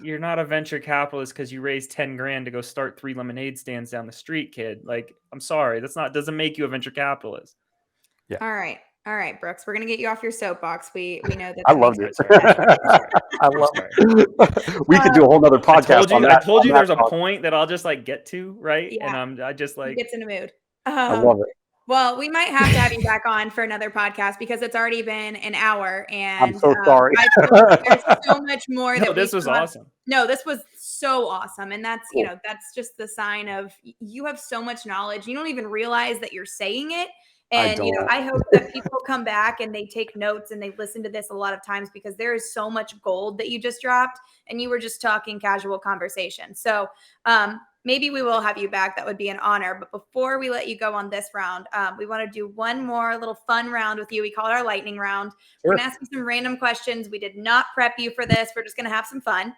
[SPEAKER 3] you're not a venture capitalist because you raised 10 grand to go start 3 lemonade stands down the street, kid. Like, I'm sorry, doesn't make you a venture capitalist.
[SPEAKER 1] Yeah.
[SPEAKER 2] All right, Brooks. We're gonna get you off your soapbox. We know that.
[SPEAKER 1] I loved it. I love it. We could do a whole nother podcast.
[SPEAKER 3] I told you there's a point that I'll just like get to, right?
[SPEAKER 2] Yeah.
[SPEAKER 3] And I just like,
[SPEAKER 2] he gets in a mood.
[SPEAKER 1] I love it.
[SPEAKER 2] Well, we might have to have you back on for another podcast because it's already been an hour, and
[SPEAKER 1] I'm so sorry.
[SPEAKER 2] I feel like there's so much more.
[SPEAKER 3] This was awesome.
[SPEAKER 2] No, this was so awesome, and that's
[SPEAKER 1] cool.
[SPEAKER 2] That's just the sign of you have so much knowledge. You don't even realize that you're saying it. And, I hope that people come back and they take notes and they listen to this a lot of times because there is so much gold that you just dropped and you were just talking casual conversation. So maybe we will have you back. That would be an honor. But before we let you go on this round, we want to do one more little fun round with you. We call it our lightning round. Sure. We're going to ask you some random questions. We did not prep you for this. We're just going to have some fun.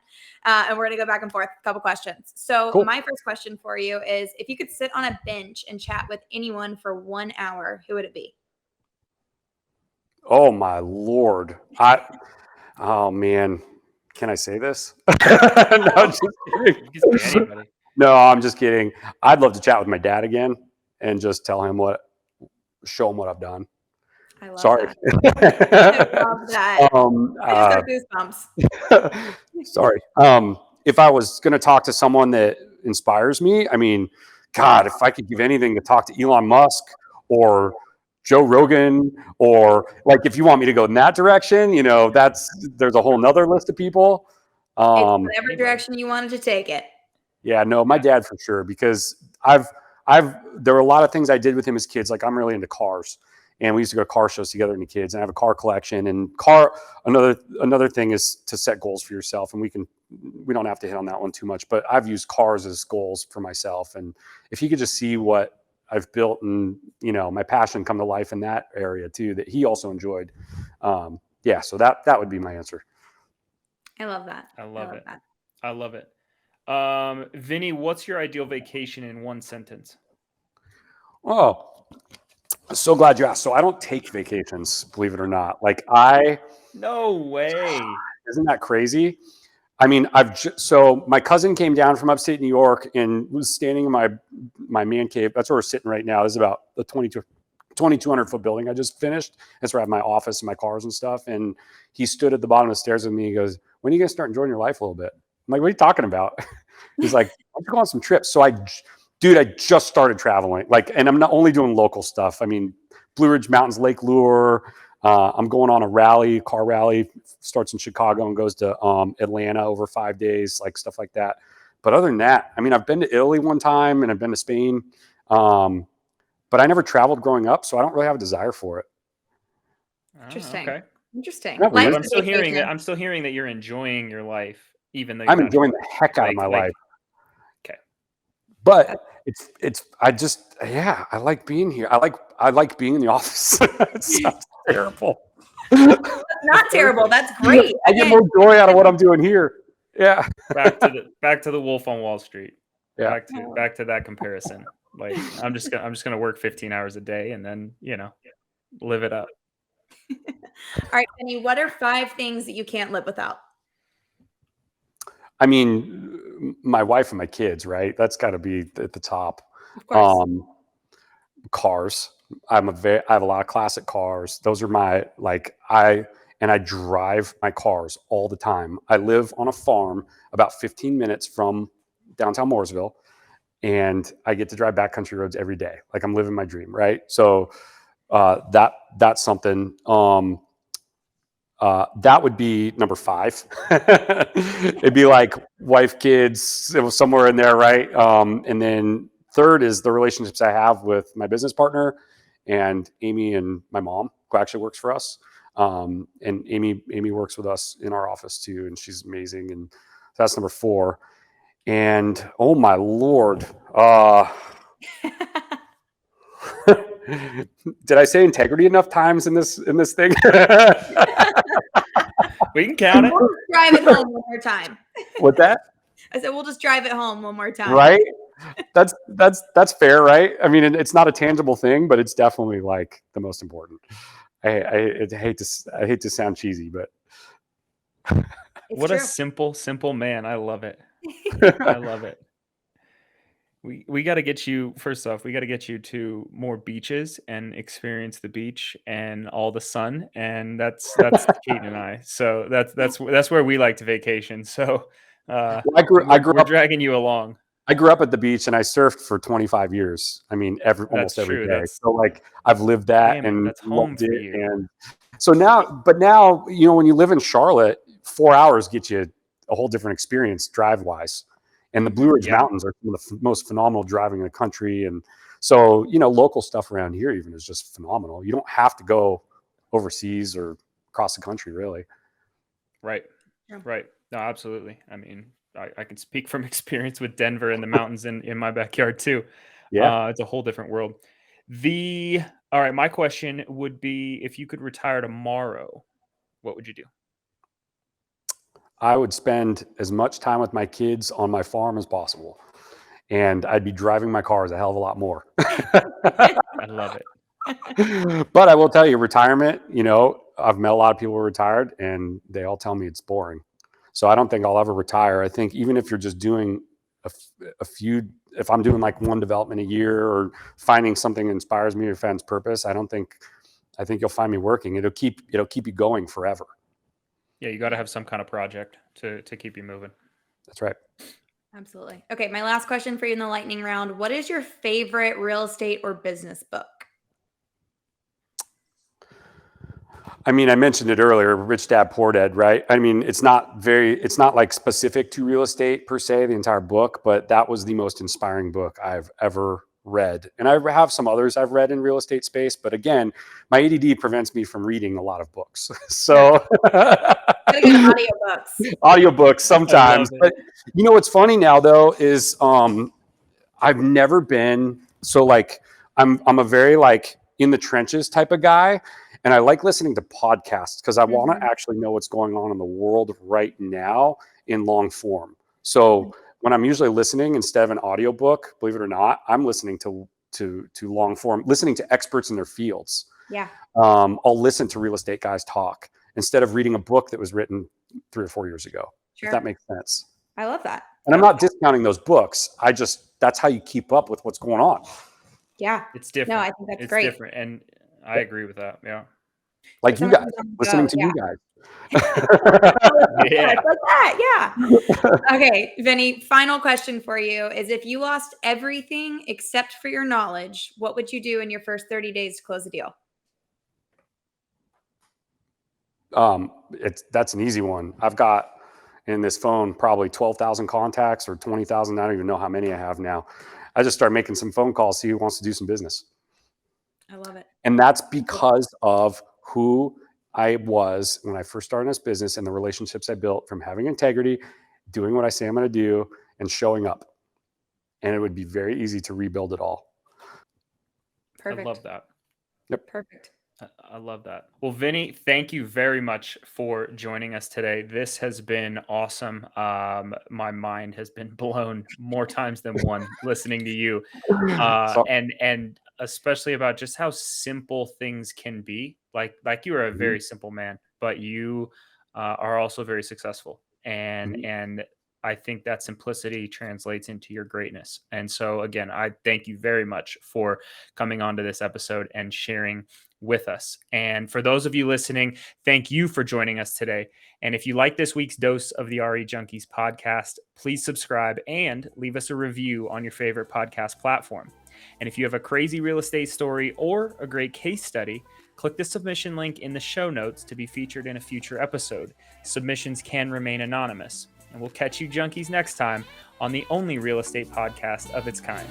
[SPEAKER 2] And we're going to go back and forth a couple questions. So cool. My first question for you is, if you could sit on a bench and chat with anyone for 1 hour, who would it be?
[SPEAKER 1] Oh my Lord. Oh man. Can I say this? No, I'm just kidding.
[SPEAKER 3] You can say anybody.
[SPEAKER 1] No, I'm just kidding. I'd love to chat with my dad again and just show him what I've done.
[SPEAKER 2] I love
[SPEAKER 1] Sorry.
[SPEAKER 2] That. I love that. I just got goosebumps.
[SPEAKER 1] Sorry. If I was going to talk to someone that inspires me, I mean, God, if I could give anything to talk to Elon Musk or Joe Rogan, or like, if you want me to go in that direction, there's a whole nother list of people.
[SPEAKER 2] Whatever direction you wanted to take it.
[SPEAKER 1] Yeah, no, my dad for sure, because there were a lot of things I did with him as kids. Like, I'm really into cars, and we used to go to car shows together in the kids, and I have a car collection. And another thing is to set goals for yourself, and we don't have to hit on that one too much, but I've used cars as goals for myself. And if he could just see what I've built and, my passion come to life in that area too, that he also enjoyed. So that would be my answer.
[SPEAKER 2] I love that.
[SPEAKER 3] I love it. Vinny, what's your ideal vacation in one sentence?
[SPEAKER 1] Oh, so glad you asked. So I don't take vacations, believe it or not.
[SPEAKER 3] No way.
[SPEAKER 1] Isn't that crazy? I mean, so my cousin came down from upstate New York and was standing in my man cave. That's where we're sitting right now. This is about the 2,200 foot building I just finished. That's where I have my office and my cars and stuff. And he stood at the bottom of the stairs with me. He goes, "When are you going to start enjoying your life a little bit?" I'm like, "What are you talking about?" He's like, "I'm going on some trips." So I just started traveling. And I'm not only doing local stuff. I mean, Blue Ridge Mountains, Lake Lure. I'm going on a car rally, starts in Chicago and goes to Atlanta over 5 days, stuff like that. But other than that, I mean, I've been to Italy one time and I've been to Spain, but I never traveled growing up, so I don't really have a desire for it.
[SPEAKER 2] Interesting.
[SPEAKER 3] Okay.
[SPEAKER 2] Interesting.
[SPEAKER 1] Yeah,
[SPEAKER 3] I'm still hearing that you're enjoying your life, even though
[SPEAKER 1] I'm enjoying the heck out of my life.
[SPEAKER 3] Okay.
[SPEAKER 1] But I like being here. I like being in the office. It sounds terrible.
[SPEAKER 2] That's not terrible. That's great.
[SPEAKER 1] I get more joy out of what I'm doing here. Yeah.
[SPEAKER 3] Back to the Wolf on Wall Street.
[SPEAKER 1] Yeah.
[SPEAKER 3] Back to that comparison. Like I'm just gonna work 15 hours a day and then, live it up.
[SPEAKER 2] All right, Vinny, what are 5 things that you can't live without?
[SPEAKER 1] I mean, my wife and my kids, right? That's got to be at the top.
[SPEAKER 2] Of course.
[SPEAKER 1] Cars. I have a lot of classic cars. Those are I drive my cars all the time. I live on a farm about 15 minutes from downtown Mooresville, and I get to drive backcountry roads every day. Like I'm living my dream, right? So that's something. That would be number 5. It'd be like wife, kids, it was somewhere in there, right? And then third is the relationships I have with my business partner and Amy and my mom, who actually works for us. And Amy works with us in our office too, and she's amazing. And that's number 4. And oh my Lord, did I say integrity enough times in this thing?
[SPEAKER 3] We can count it.
[SPEAKER 2] We'll just drive it home one more time.
[SPEAKER 1] What's that?
[SPEAKER 2] I said we'll just drive it home one more time.
[SPEAKER 1] Right? That's fair, right? I mean, it's not a tangible thing, but it's definitely like the most important. I hate to sound cheesy, but
[SPEAKER 3] What
[SPEAKER 2] true.
[SPEAKER 3] a simple man. I love it. I love it. We got to get you, first off, we got to get you to more beaches and experience the beach and all the sun. And that's Kate and I. So that's where we like to vacation. So
[SPEAKER 1] I
[SPEAKER 3] we're
[SPEAKER 1] grew up
[SPEAKER 3] dragging you along.
[SPEAKER 1] I grew up at the beach and I surfed for 25 years. I mean, almost every
[SPEAKER 3] true.
[SPEAKER 1] day. So like I've lived that
[SPEAKER 3] Damn it,
[SPEAKER 1] and
[SPEAKER 3] that's home
[SPEAKER 1] loved
[SPEAKER 3] for
[SPEAKER 1] it.
[SPEAKER 3] you.
[SPEAKER 1] And so now, when you live in Charlotte, 4 hours get you a whole different experience drive wise. And the Blue Ridge
[SPEAKER 3] Yeah.
[SPEAKER 1] Mountains are some of the most phenomenal driving in the country. And so, local stuff around here even is just phenomenal. You don't have to go overseas or across the country, really.
[SPEAKER 3] Right.
[SPEAKER 2] Yeah.
[SPEAKER 3] Right. No, absolutely. I mean, I can speak from experience with Denver and the mountains in my backyard too.
[SPEAKER 1] Yeah.
[SPEAKER 3] It's a whole different world. All right, my question would be, if you could retire tomorrow, what would you do?
[SPEAKER 1] I would spend as much time with my kids on my farm as possible. And I'd be driving my cars a hell of a lot more.
[SPEAKER 3] I love it.
[SPEAKER 1] But I will tell you, retirement, I've met a lot of people who are retired and they all tell me it's boring. So I don't think I'll ever retire. I think even if you're just doing a few, if I'm doing like one development a year or finding something that inspires me or finds purpose, I think you'll find me working. It'll keep you going forever.
[SPEAKER 3] Yeah, you got to have some kind of project to keep you moving.
[SPEAKER 1] That's right.
[SPEAKER 2] Absolutely. Okay, my last question for you in the lightning round. What is your favorite real estate or business book?
[SPEAKER 1] I mean, I mentioned it earlier, Rich Dad Poor Dad, right? I mean, it's not like specific to real estate per se, the entire book, but that was the most inspiring book I've ever read. And I have some others I've read in real estate space, but again, my ADD prevents me from reading a lot of books. So
[SPEAKER 2] Gotta get
[SPEAKER 1] audiobooks sometimes.
[SPEAKER 3] I love it.
[SPEAKER 1] But what's funny now though is I've never been so like I'm a very like in the trenches type of guy. And I like listening to podcasts because I want to actually know what's going on in the world right now in long form. So when I'm usually listening instead of an audiobook, believe it or not, I'm listening to long form, listening to experts in their fields.
[SPEAKER 2] Yeah.
[SPEAKER 1] I'll listen to real estate guys talk instead of reading a book that was written 3 or 4 years ago.
[SPEAKER 2] Sure.
[SPEAKER 1] If that makes sense.
[SPEAKER 2] I love that.
[SPEAKER 1] And I'm not discounting those books. That's how you keep up with what's going on.
[SPEAKER 2] Yeah.
[SPEAKER 3] It's different.
[SPEAKER 2] No, I think that's
[SPEAKER 3] it's
[SPEAKER 2] great.
[SPEAKER 3] different. And I agree with that. Yeah.
[SPEAKER 1] Like you guys, listening to you guys.
[SPEAKER 3] Yeah.
[SPEAKER 2] Like that. Yeah. Okay, Vinny, final question for you is, if you lost everything except for your knowledge, what would you do in your first 30 days to close the deal?
[SPEAKER 1] That's an easy one. I've got in this phone probably 12,000 contacts or 20,000. I don't even know how many I have now. I just start making some phone calls, see who wants to do some business.
[SPEAKER 2] I love it.
[SPEAKER 1] And that's because of who I was when I first started this business and the relationships I built from having integrity, doing what I say I'm going to do, and showing up. And it would be very easy to rebuild it all.
[SPEAKER 2] Perfect.
[SPEAKER 3] I love that.
[SPEAKER 1] Yep.
[SPEAKER 2] Perfect.
[SPEAKER 3] I love that. Well, Vinny, thank you very much for joining us today. This has been awesome. My mind has been blown more times than one listening to you,
[SPEAKER 1] So,
[SPEAKER 3] and especially about just how simple things can be. Like you are a
[SPEAKER 1] mhm,
[SPEAKER 3] very simple man, but you are also very successful, and
[SPEAKER 1] mhm.
[SPEAKER 3] I think that simplicity translates into your greatness. And so, again, I thank you very much for coming on to this episode and sharing with us. And for those of you listening, thank you for joining us today. And if you like this week's dose of the RE Junkies podcast, please subscribe and leave us a review on your favorite podcast platform. And if you have a crazy real estate story or a great case study, click the submission link in the show notes to be featured in a future episode. Submissions can remain anonymous. And we'll catch you junkies next time on the only real estate podcast of its kind.